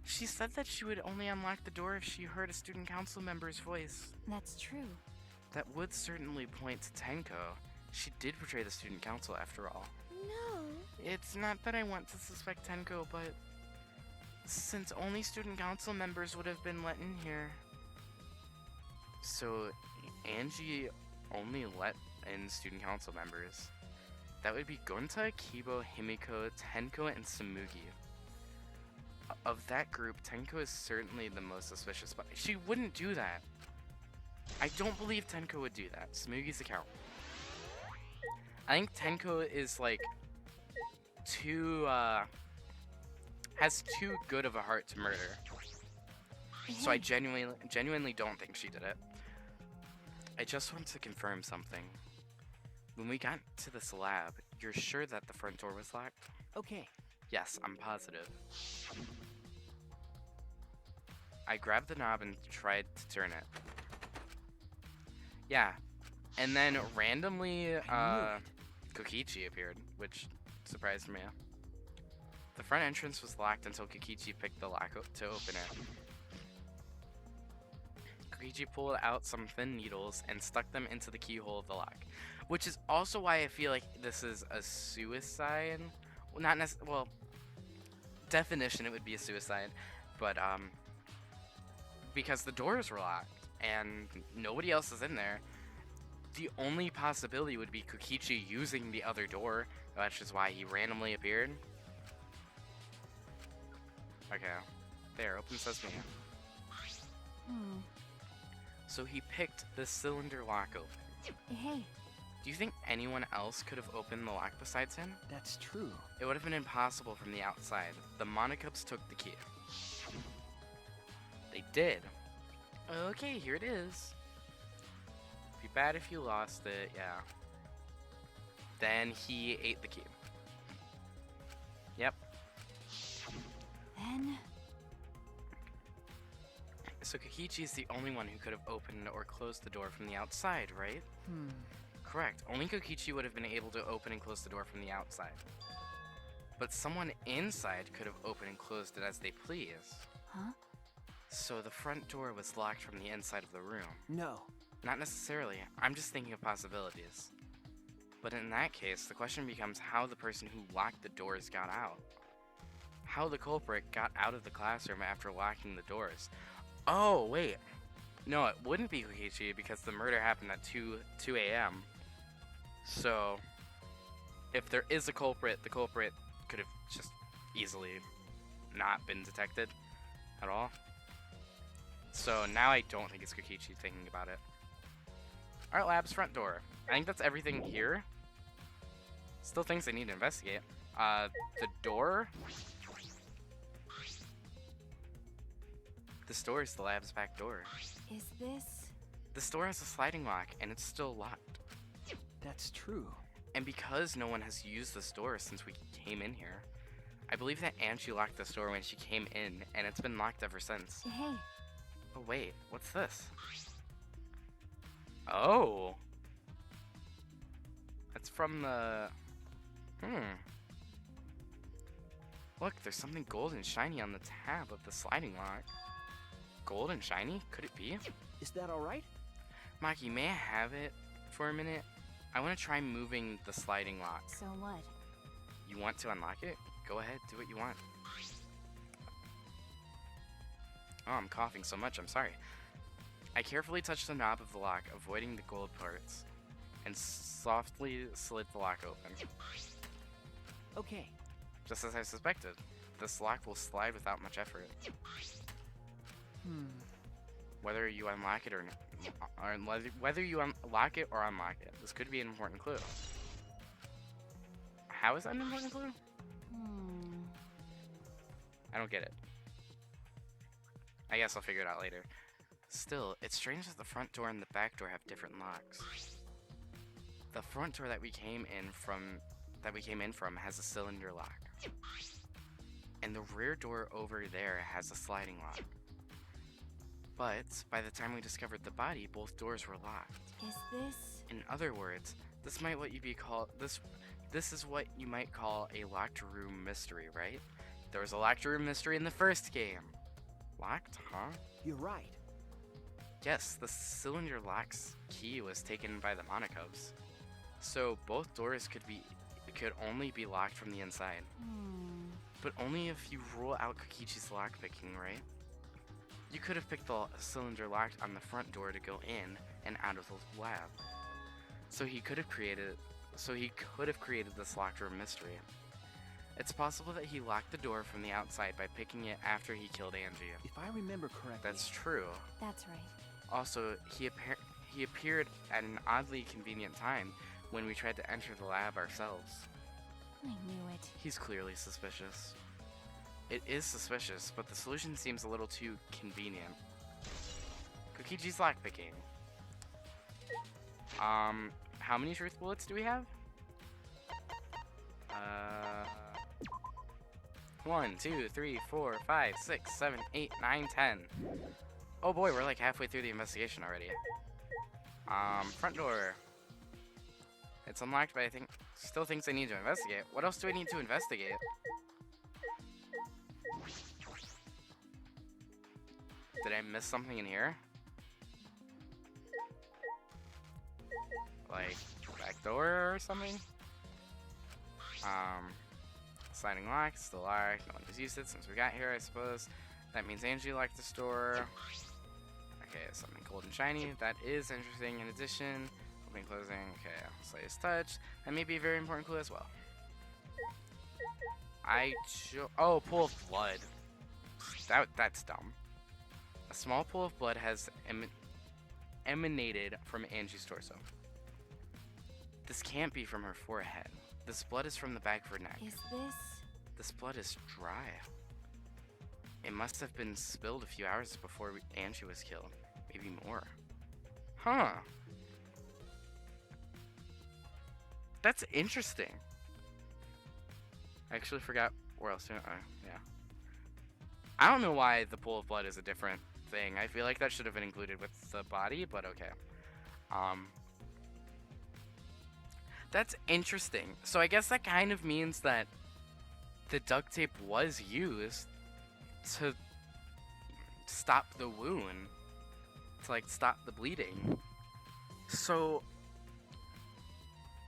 She said that she would only unlock the door if she heard a student council member's voice. That's true. That would certainly point to Tenko. She did betray the student council after all. No. It's not that I want to suspect Tenko, but since only student council members would have been let in here. So Angie only let in student council members. That would be Gonta, Kibo, Himiko, Tenko, and Samugi. Of that group, Tenko is certainly the most suspicious, but she wouldn't do that. I don't believe Tenko would do that. Samugi's account. I think Tenko is like too has too good of a heart to murder. So I genuinely don't think she did it. I just want to confirm something. When we got to this lab, you're sure that the front door was locked? Okay. Yes, I'm positive. I grabbed the knob and tried to turn it. Yeah. And then randomly, Kokichi appeared, which surprised me. The front entrance was locked until Kokichi picked the lock to open it. Kokichi pulled out some thin needles and stuck them into the keyhole of the lock, which is also why I feel like this is a suicide. Well, not necessarily. Well, definition it would be a suicide, but because the doors were locked and nobody else is in there, the only possibility would be Kokichi using the other door. That's just why he randomly appeared. Okay, there, open sesame. Hmm. So he picked the cylinder lock open. Hey, Do you think anyone else could have opened the lock besides him? That's true. It would have been impossible from the outside. The Monocups took the key. They did. Okay, here it is. Be bad if you lost it, yeah. Then he ate the key. Yep. then So Kokichi is the only one who could have opened or closed the door from the outside, right? Correct. Only Kokichi would have been able to open and close the door from the outside. But someone inside could have opened and closed it as they please. Huh? So the front door was locked from the inside of the room. No. Not necessarily. I'm just thinking of possibilities. But in that case, the question becomes how the person who locked the doors got out. How the culprit got out of the classroom after locking the doors. Oh, wait. No, it wouldn't be Kokichi because the murder happened at 2 a.m. So, if there is a culprit, the culprit could have just easily not been detected at all. So now I don't think it's Kokichi thinking about it. Art Lab's front door. I think that's everything here. Still things I need to investigate. The door. This door is the lab's back door. is this? This door has a sliding lock, and it's still locked. That's true. And because no one has used this door since we came in here, I believe that Angie locked this door when she came in, and it's been locked ever since. Hey, Oh wait, what's this? Oh! That's from the... Look, there's something gold and shiny on the tab of the sliding lock. Gold and shiny? Could it be? Is that all right? Maki, may I have it for a minute? I want to try moving the sliding lock. so what? You want to unlock it? Go ahead, do what you want. Oh, I'm coughing so much, I'm sorry. I carefully touched the knob of the lock, avoiding the gold parts, and softly slid the lock open. Okay. Just as I suspected, this lock will slide without much effort. Whether you unlock it or whether you unlock it or unlock it, this could be an important clue. How is that an important clue? I don't get it. I guess I'll figure it out later. Still, it's strange that the front door and the back door have different locks. The front door that we came in from has a cylinder lock. And the rear door over there has a sliding lock. But by the time we discovered the body, both doors were locked. Is this... In other words, this might what you be called this is what you might call a locked room mystery, right? There was a locked room mystery in the first game. Locked, huh? You're right. Yes, the cylinder lock's key was taken by the Monocubs. So both doors could only be locked from the inside. But only if you rule out Kokichi's lockpicking, right? You could have picked the cylinder locked on the front door to go in and out of the lab. So he could have created this locked room mystery. It's possible that he locked the door from the outside by picking it after he killed Angie. If I remember correctly... That's true. That's right. Also, he appeared at an oddly convenient time when we tried to enter the lab ourselves. I knew it. He's clearly suspicious. It is suspicious, but the solution seems a little too convenient. Kokichi's lockpicking. How many truth bullets do we have? 1, 2, 3, 4, 5, 6, 7, 8, 9, 10. Oh boy, we're like halfway through the investigation already. Front door. It's unlocked, but I think still thinks I need to investigate. What else do I need to investigate? Did I miss something in here? Like back door or something? Sliding lock, still locked. No one has used it since we got here, I suppose. That means Angie locked the door. Okay, something cold and shiny. That is interesting. In addition, opening, closing. Okay, slightest touch. That may be a very important clue as well. Oh, pool of blood. That's dumb. A small pool of blood has emanated from Angie's torso. This can't be from her forehead. This blood is from the back of her neck. Is this... This blood is dry. It must have been spilled a few hours before Angie was killed. Maybe more. Huh. That's interesting. I actually forgot where else to... yeah. I don't know why the pool of blood is a different thing. I feel like that should have been included with the body, but okay. That's interesting. So I guess that kind of means that the duct tape was used to stop the wound, to like stop the bleeding. So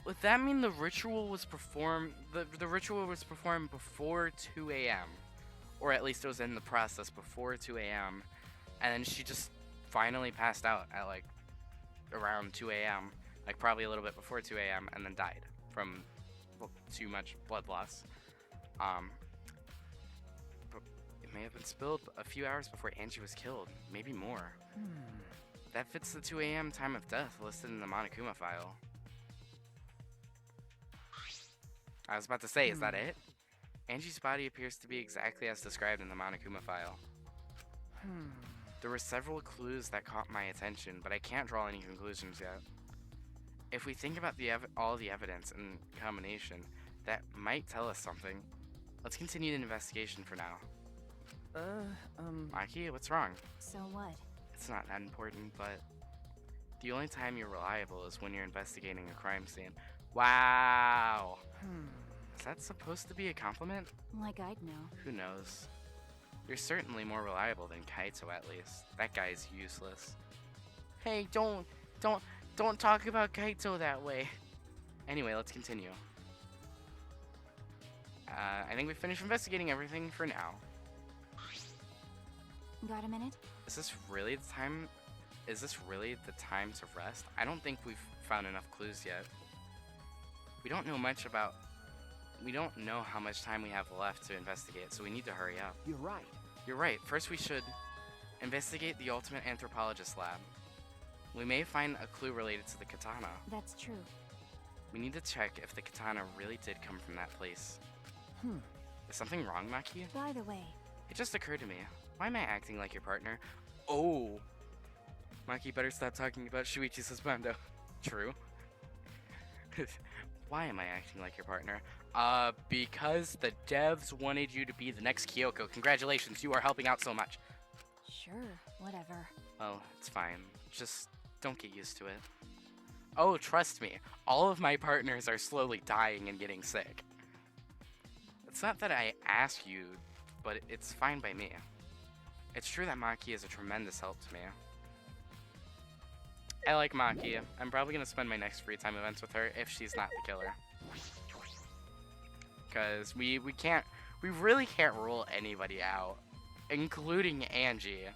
would that mean the ritual was performed? The ritual was performed before 2 a.m. or at least it was in the process before 2 a.m. and then she just finally passed out at like around 2 a.m. like probably a little bit before 2 a.m. and then died from too much blood loss. But it may have been spilled a few hours before Angie was killed, maybe more. That fits the 2 a.m. time of death listed in the Monokuma file. I was about to say, is that it? Angie's body appears to be exactly as described in the Monokuma file. There were several clues that caught my attention, but I can't draw any conclusions yet. If we think about all the evidence in combination, that might tell us something. Let's continue the investigation for now. Maki, what's wrong? So what? It's not that important, but the only time you're reliable is when you're investigating a crime scene. Wow! Is that supposed to be a compliment? Like I'd know. Who knows? You're certainly more reliable than Kaito, at least. That guy's useless. Hey, don't talk about Kaito that way. Anyway, let's continue. I think we finished investigating everything for now. Got a minute? Is this really the time? Is this really the time to rest? I don't think we've found enough clues yet. We don't know how much time we have left to investigate, so we need to hurry up. You're right. You're right. First, we should investigate the ultimate anthropologist lab. We may find a clue related to the katana. That's true. We need to check if the katana really did come from that place. Is something wrong, Maki? By the way, It just occurred to me. Why am I acting like your partner? Oh! Maki, better stop talking about Shuichi Susbando. True. Why am I acting like your partner? Because the devs wanted you to be the next Kyoko. Congratulations, you are helping out so much. Sure, whatever. Well, it's fine. Just don't get used to it. Oh, trust me, all of my partners are slowly dying and getting sick. It's not that I ask you, but it's fine by me. It's true that Maki is a tremendous help to me. I like Maki. I'm probably going to spend my next free time events with her if she's not the killer. Because we really can't rule anybody out, including Angie.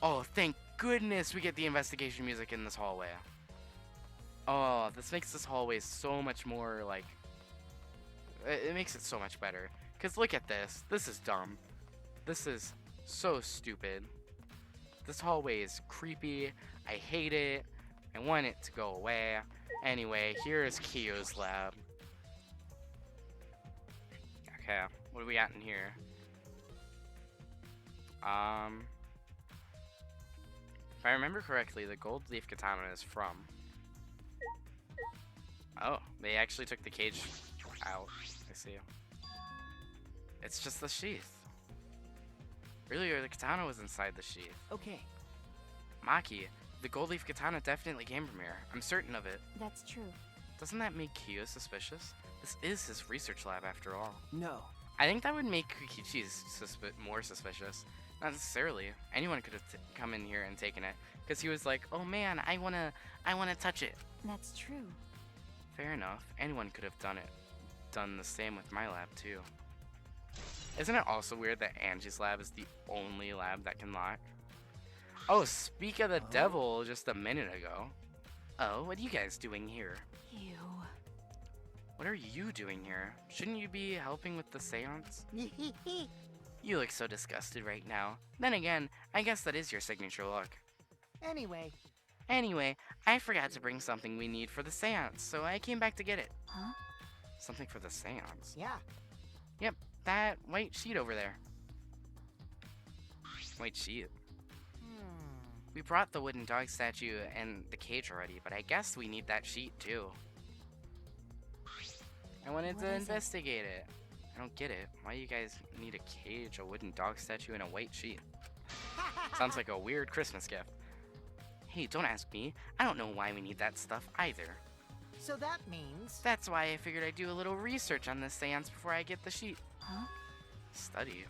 Oh, thank goodness we get the investigation music in this hallway. Oh, this makes this hallway so much more, like, it makes it so much better. Because look at this. This is dumb. This is so stupid. This hallway is creepy. I hate it. I want it to go away. Anyway, here's Kiyo's lab. Okay, what do we got in here? If I remember correctly, the gold leaf katana is from... Oh, they actually took the cage out. I see. It's just the sheath. Earlier, the katana was inside the sheath. Okay. Maki, the gold leaf katana definitely came from here. I'm certain of it. That's true. Doesn't that make Kiyo suspicious? This is his research lab after all. No. I think that would make Kukichi's more suspicious. Not necessarily. Anyone could have come in here and taken it, because he was like, "Oh man, I wanna touch it." That's true. Fair enough. Anyone could have done it. Done the same with my lab too. Isn't it also weird that Angie's lab is the only lab that can lock? Oh, speak of the devil, just a minute ago. Oh, what are you guys doing here? Ew. What are you doing here? Shouldn't you be helping with the seance? You look so disgusted right now. Then again, I guess that is your signature look. Anyway, I forgot to bring something we need for the seance, so I came back to get it. Huh? Something for the seance? Yeah. Yep, that white sheet over there. White sheet? We brought the wooden dog statue and the cage already, but I guess we need that sheet too. I wanted to What is it? investigate it. I don't get it. Why you guys need a cage, a wooden dog statue, and a white sheet? Sounds like a weird Christmas gift. Hey, don't ask me. I don't know why we need that stuff either. So that means... That's why I figured I'd do a little research on this seance before I get the sheet. Huh? Study.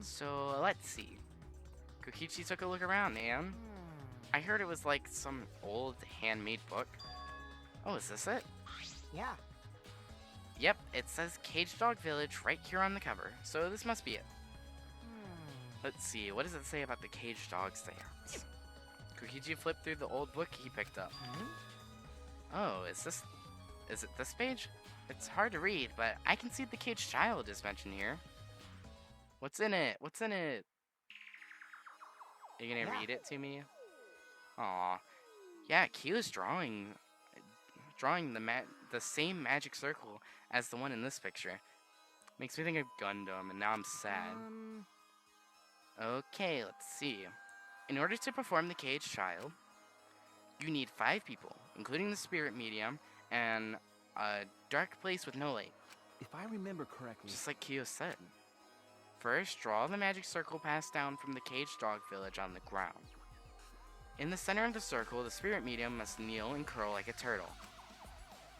So, let's see. Kokichi took a look around, and... I heard it was like some old handmade book. Oh, is this it? Yeah. Yep, it says Cage Dog Village right here on the cover, so this must be it. Let's see, what does it say about the Cage Dog seance? Kokichi flipped through the old book he picked up. Oh, is it this page? It's hard to read, but I can see the caged child is mentioned here. What's in it? What's in it? Are you gonna read it to me? Aw. Yeah, Kiyo's drawing the same magic circle as the one in this picture. Makes me think of Gundam, and now I'm sad. Okay, let's see. In order to perform the caged child, you need 5 people, including the spirit medium and a dark place with no light, If I remember correctly... just like Kiyo said. First, draw the magic circle passed down from the caged dog village on the ground. In the center of the circle, the spirit medium must kneel and curl like a turtle,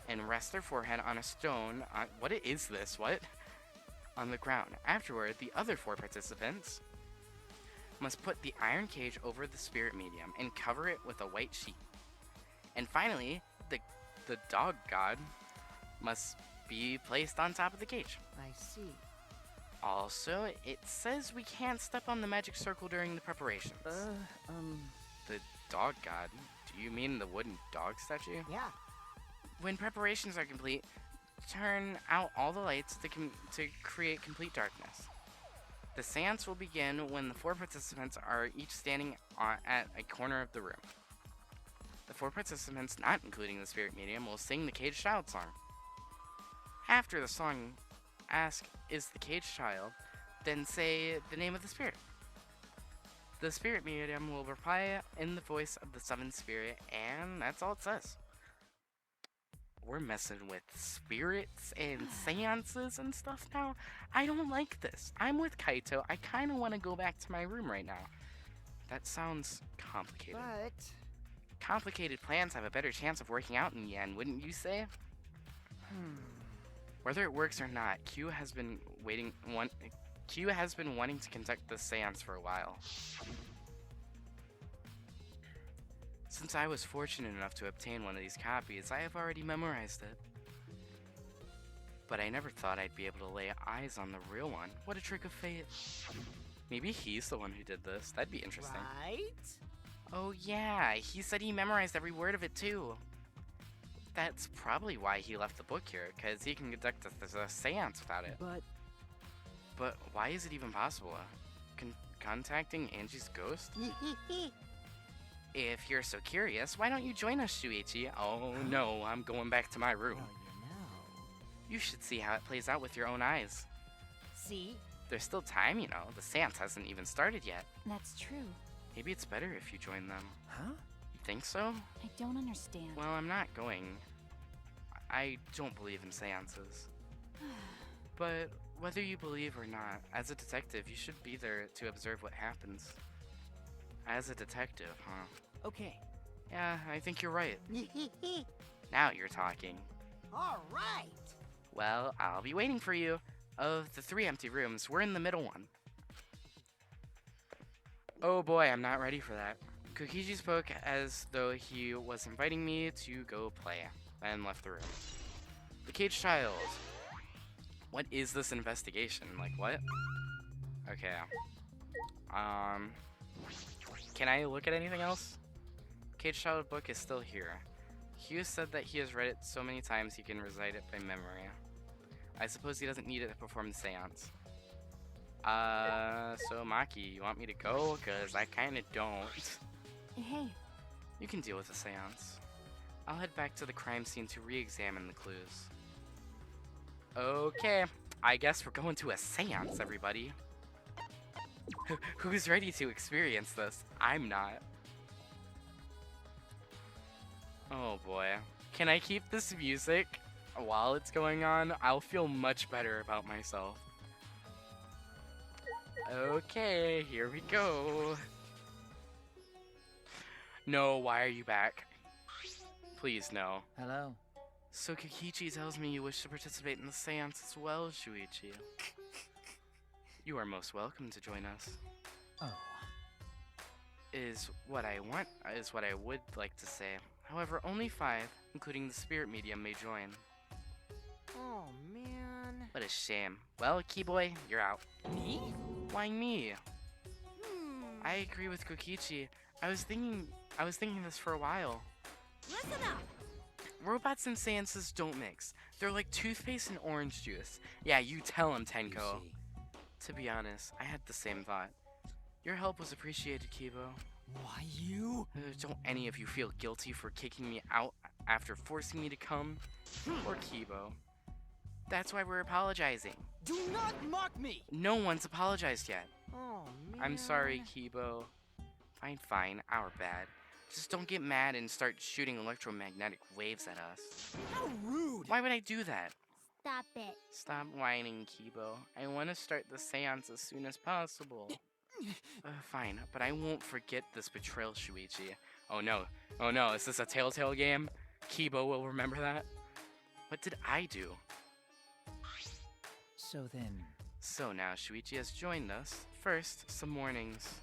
and rest their forehead on a stone on... What is this? What? On the ground. Afterward, the other 4 participants must put the iron cage over the spirit medium and cover it with a white sheet. And finally, the dog god must be placed on top of the cage. I see. Also, it says we can't step on the magic circle during the preparations. The dog god? Do you mean the wooden dog statue? Yeah. When preparations are complete, turn out all the lights to create complete darkness. The seance will begin when the 4 participants are each standing at a corner of the room. The 4 participants, not including the spirit medium, will sing the caged child song. After the song, ask, "Is the caged child?" Then say the name of the spirit. The spirit medium will reply in the voice of the summoned spirit, and that's all it says. We're messing with spirits and seances and stuff now. I don't like this. I'm with Kaito. I kind of want to go back to my room right now. That sounds complicated. But Complicated plans have a better chance of working out in the end, wouldn't you say? Whether it works or not, Q has been wanting to conduct this seance for a while. Since I was fortunate enough to obtain one of these copies, I have already memorized it. But I never thought I'd be able to lay eyes on the real one. What a trick of fate. Maybe he's the one who did this. That'd be interesting. right? Oh yeah, he said he memorized every word of it too. That's probably why he left the book here, because he can conduct a seance without it. But why is it even possible? Contacting Angie's ghost? If you're so curious, why don't you join us, Shuichi? Oh no, I'm going back to my room. Well, You should see how it plays out with your own eyes. See? There's still time, you know. The seance hasn't even started yet. That's true. Maybe it's better if you join them. Huh? You think so? I don't understand. Well, I'm not going. I don't believe in seances. But whether you believe or not, as a detective, you should be there to observe what happens. As a detective, huh? Okay. Yeah, I think you're right. Now you're talking. All right. Well, I'll be waiting for you. Of the 3 empty rooms, we're in the middle one. Oh boy, I'm not ready for that. Kokichi spoke as though he was inviting me to go play, and left the room. The caged child. What is this investigation? Like, what? Okay. Can I look at anything else? Caged child book is still here. Hugh said that he has read it so many times he can recite it by memory. I suppose he doesn't need it to perform the seance. So Maki, you want me to go? Cause I kinda don't. Hey, You can deal with the seance. I'll head back to the crime scene to re-examine the clues. Okay, I guess we're going to a seance, everybody. Who's ready to experience this? I'm not. Oh boy. Can I keep this music while it's going on? I'll feel much better about myself. Okay, here we go. No, why are you back? Please, no. Hello. So Kokichi tells me you wish to participate in the seance as well, Shuichi. You are most welcome to join us. Oh. Is what I would like to say. However, only 5, including the spirit medium, may join. Oh, man. What a shame. Well, Keyboy, you're out. Me? Why me? I Hmm. agree with Kokichi. I was thinking this for a while. Listen up. Robots and seances don't mix. They're like toothpaste and orange juice. Yeah, you tell him, You Tenko. see. To be honest, I had the same thought. Your help was appreciated, Kibo. Why you? Don't any of you feel guilty for kicking me out after forcing me to come? Or Kibo. That's why we're apologizing. Do not mock me! No one's apologized yet. Oh, man. I'm sorry, Kibo. Fine, our bad. Just don't get mad and start shooting electromagnetic waves at us. How rude! Why would I do that? Stop it. Stop whining, Kibo. I want to start the seance as soon as possible. Fine, but I won't forget this betrayal, Shuichi. Oh no, is this a Telltale game? Kibo will remember that? What did I do? So then, So now Shuichi has joined us. First, some warnings.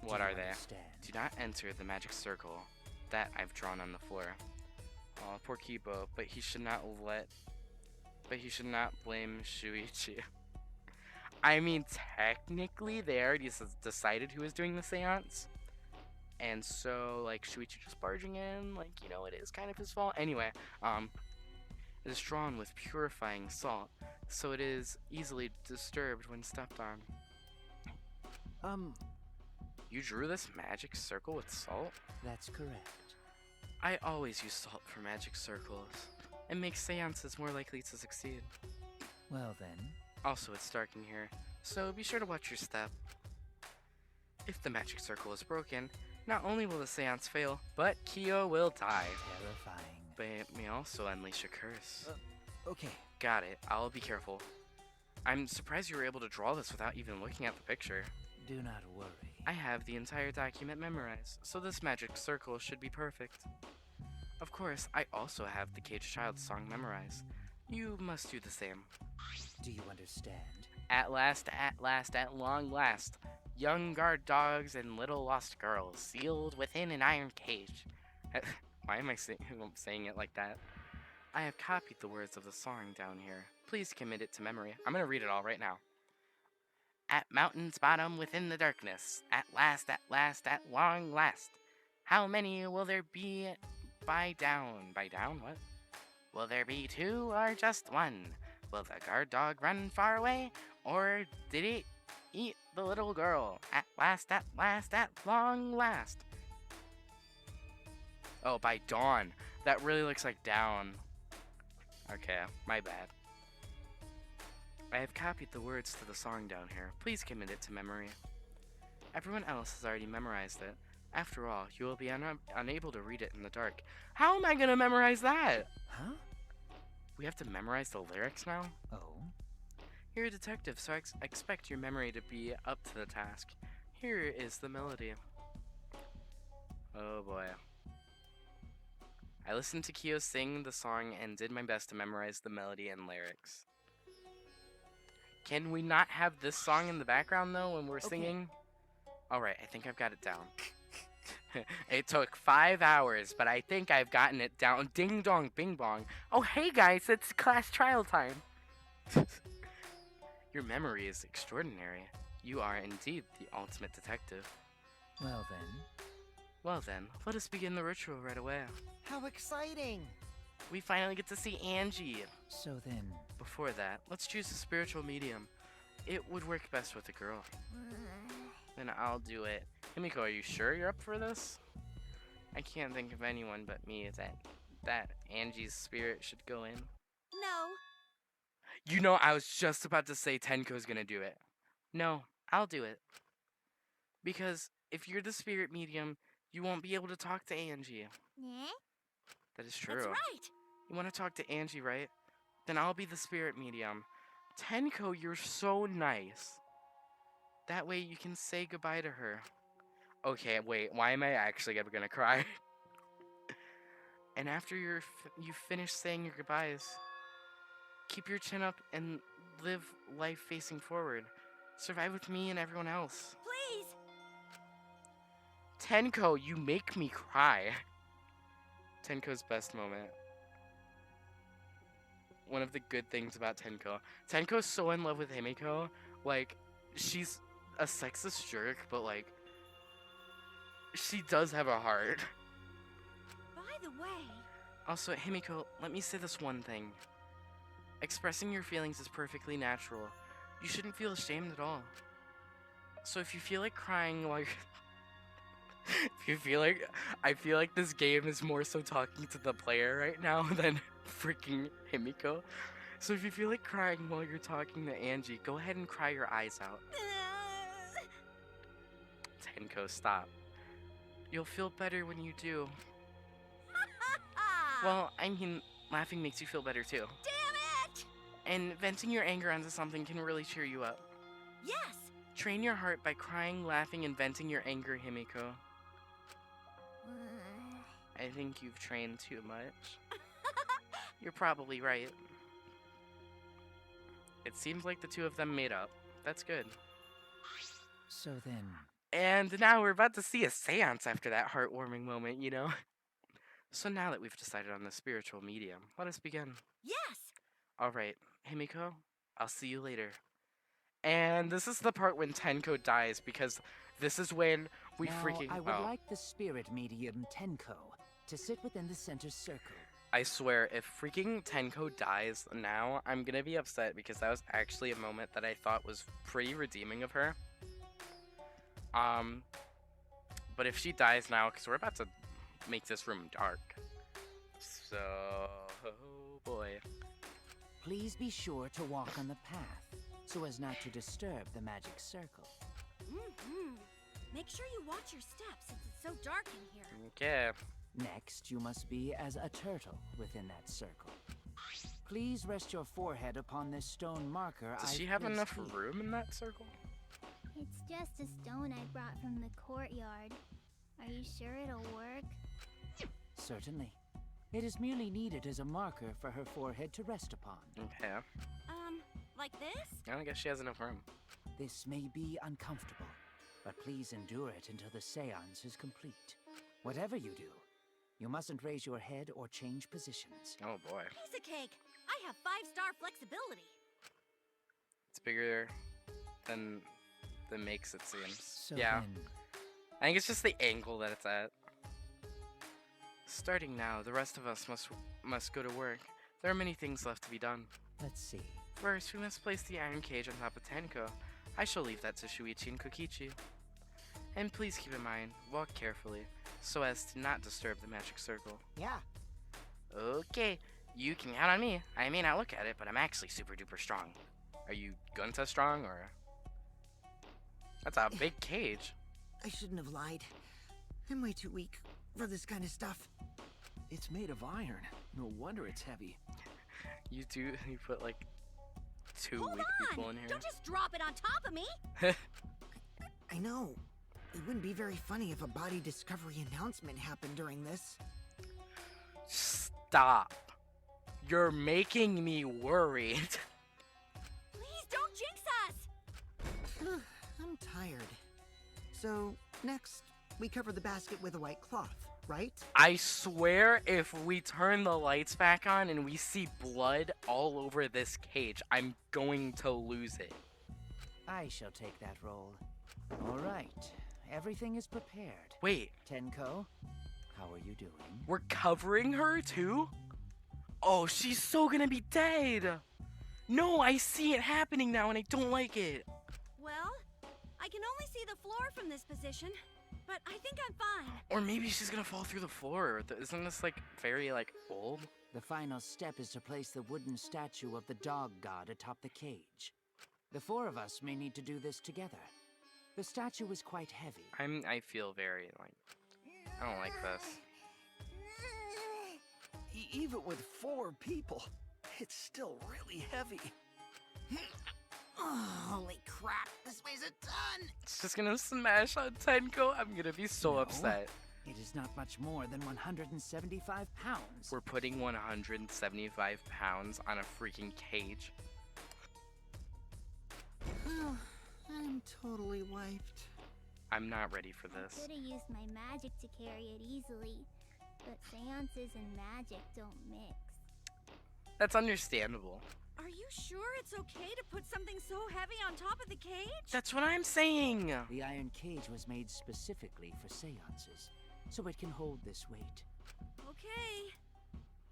What do you are they? understand? Do not enter the magic circle that I've drawn on the floor. Oh, poor Kibo, but he should not blame Shuichi. I mean, technically, they already decided who was doing the seance. And so, like, Shuichi just barging in, like, you know, it is kind of his fault. Anyway, it is drawn with purifying salt, so it is easily disturbed when stepped on. You drew this magic circle with salt? That's correct. I always use salt for magic circles. It makes seances more likely to succeed. Well then, Also, it's dark in here, so be sure to watch your step. If the magic circle is broken, not only will the seance fail, but Kyo will die. terrifying. But it may also unleash a curse. Okay, Got it, I'll be careful. I'm surprised you were able to draw this without even looking at the picture. Do not worry. I have the entire document memorized, so this magic circle should be perfect. Of course, I also have the Caged Child song memorized. You must do the same. Do you understand? At last, at long last, young guard dogs and little lost girls, sealed within an iron cage. Why am I saying it like that? I have copied the words of the song down here. Please commit it to memory. I'm going to read it all right now. At mountain's bottom within the darkness, at last, at long last. How many will there be by down? By down, what? Will there be two or just one? Will the guard dog run far away? Or did it eat the little girl? At last, at long last. Oh, by dawn. That really looks like down. Okay, my bad. I have copied the words to the song down here. Please commit it to memory. Everyone else has already memorized it. After all, you will be unable to read it in the dark. How am I going to memorize that? Huh? We have to memorize the lyrics now? Oh? You're a detective, so I expect your memory to be up to the task. Here is the melody. Oh boy. I listened to Kyo sing the song and did my best to memorize the melody and lyrics. Can we not have this song in the background, though, when we're singing? Alright, I think I've got it down. It took 5 hours, but I think I've gotten it down. Ding dong, bing bong. Oh, hey guys, it's class trial time. Your memory is extraordinary. You are indeed the ultimate detective. Well then. Well then, let us begin the ritual right away. How exciting! We finally get to see Angie. So then. Before that, let's choose a spiritual medium. It would work best with a girl. Then I'll do it. Himiko, are you sure you're up for this? I can't think of anyone but me that Angie's spirit should go in. No. You know, I was just about to say Tenko's gonna do it. No, I'll do it. Because if you're the spirit medium, you won't be able to talk to Angie. Yeah? That is true. That's right. You want to talk to Angie, right? Then I'll be the spirit medium. Tenko, you're so nice. That way you can say goodbye to her. Okay, wait, why am I actually gonna cry? And after you finish saying your goodbyes, keep your chin up and live life facing forward. Survive with me and everyone else. Please. Tenko, you make me cry. Tenko's best moment. One of the good things about Tenko. Tenko's so in love with Himiko. Like, she's a sexist jerk, but like, she does have a heart. By the way. Also, Himiko, let me say this one thing. Expressing your feelings is perfectly natural. You shouldn't feel ashamed at all. So if you feel like crying while you're... I feel like this game is more so talking to the player right now than freaking Himiko. So if you feel like crying while you're talking to Angie, go ahead and cry your eyes out. Tenko, stop. You'll feel better when you do. Well, I mean, laughing makes you feel better too. Damn it! And venting your anger onto something can really cheer you up. Yes. Train your heart by crying, laughing, and venting your anger, Himiko. I think you've trained too much. You're probably right. It seems like the two of them made up. That's good. So then. And now we're about to see a seance after that heartwarming moment, you know? So now that we've decided on the spiritual medium, let us begin. Yes. Alright, Himiko, I'll see you later. And this is the part when Tenko dies, because this is when we now, freaking... I would like the spirit medium Tenko to sit within the center circle. I swear, if freaking Tenko dies now, I'm gonna be upset, because that was actually a moment that I thought was pretty redeeming of her. But if she dies now, because we're about to make this room dark. So, oh boy. Please be sure to walk on the path, so as not to disturb the magic circle. Make sure you watch your steps since it's so dark in here. Okay. Next, you must be as a turtle within that circle. Please rest your forehead upon this stone marker. Does she have enough room in that circle? It's just a stone I brought from the courtyard. Are you sure it'll work? Certainly. It is merely needed as a marker for her forehead to rest upon. Okay. Like this? I don't guess she has enough room. This may be uncomfortable, but please endure it until the seance is complete. Whatever you do, you mustn't raise your head or change positions. Oh boy. Piece of cake. I have 5-star flexibility. It's bigger than makes it seem. So Yeah. then, I think it's just the angle that it's at. Starting now, the rest of us must go to work. There are many things left to be done. let's see. First, we must place the iron cage on top of Tenko. I shall leave that to Shuichi and Kokichi. And please keep in mind, walk carefully, so as to not disturb the magic circle. Yeah. Okay, you can count on me. I may not look at it, but I'm actually super duper strong. Are you Gunta strong, or? That's a big cage. I shouldn't have lied. I'm way too weak for this kind of stuff. It's made of iron. No wonder it's heavy. You put like 2 Hold weak people on! in here. Don't just drop it on top of me! I know. It wouldn't be very funny if a body discovery announcement happened during this. Stop. You're making me worried. Please don't jinx us! I'm tired. So, next, we cover the basket with a white cloth, right? I swear if we turn the lights back on and we see blood all over this cage, I'm going to lose it. I shall take that role. All right, everything is prepared. Wait, Tenko, how are you doing? we're covering her too? Oh, she's so gonna be dead. No, I see it happening now and I don't like it. Well, I can only see the floor from this position, but I think I'm fine. Or maybe she's gonna fall through the floor. Isn't this like very like old? The final step is to place the wooden statue of the dog god atop the cage. The 4 of us may need to do this together. The statue is quite heavy. I feel very like, I don't like this. Even with 4 people, it's still really heavy. Oh, holy crap, this weighs a ton! It's just gonna smash on Tenko. I'm gonna be so No. upset. It is not much more than 175 pounds. We're putting 175 pounds on a freaking cage. I'm totally wiped. I'm not ready for I this. could have used my magic to carry it easily, but seances and magic don't mix. That's understandable. Are you sure it's okay to put something so heavy on top of the cage? That's what I'm saying. The iron cage was made specifically for seances, so it can hold this weight. Okay.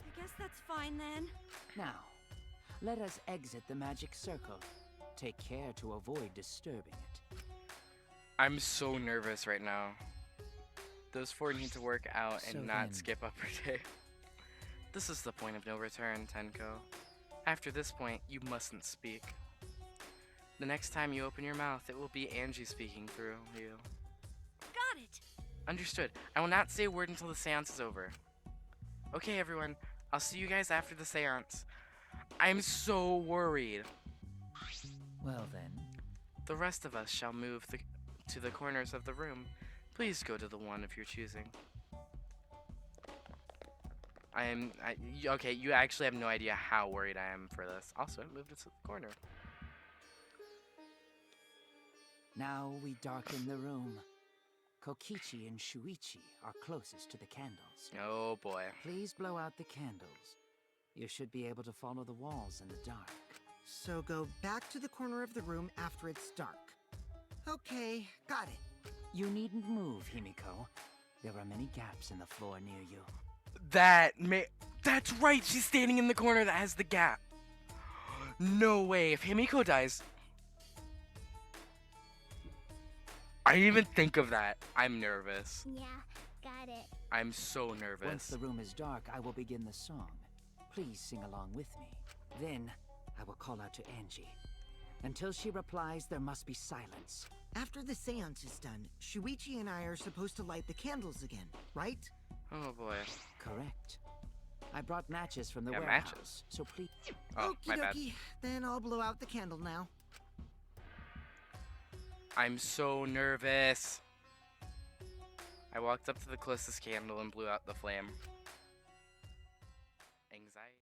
I guess that's fine then. Now, let us exit the magic circle. Take care to avoid disturbing it. I'm so nervous right now. Those 4 need to work out and So not then- skip upper day. This is the point of no return, Tenko. After this point, you mustn't speak. The next time you open your mouth, it will be Angie speaking through you. Got it. Understood. I will not say a word until the seance is over. Okay, everyone. I'll see you guys after the seance. I'm so worried. Well then, The rest of us shall move to the corners of the room. Please go to the one of your choosing. Okay, you actually have no idea how worried I am for this. Also, move it to the corner. now we darken the room. Kokichi and Shuichi are closest to the candles. Oh boy. Please blow out the candles. You should be able to follow the walls in the dark. So go back to the corner of the room after it's dark. Okay, got it. You needn't move, Himiko. There are many gaps in the floor near you. That's right, she's standing in the corner that has the gap. No way, if Himiko dies... I didn't even think of that. I'm nervous. Yeah, got it. I'm so Once nervous. the room is dark, I will begin the song. Please sing along with me. Then, I will call out to Angie. Until she replies, there must be silence. After the seance is done, Shuichi and I are supposed to light the candles again, right? Oh boy. Correct. I brought matches from the Yeah, warehouse, matches. so please... Oh, my bad. Okie dokie. Then I'll blow out the candle now. I'm so nervous. I walked up to the closest candle and blew out the flame. Anxiety.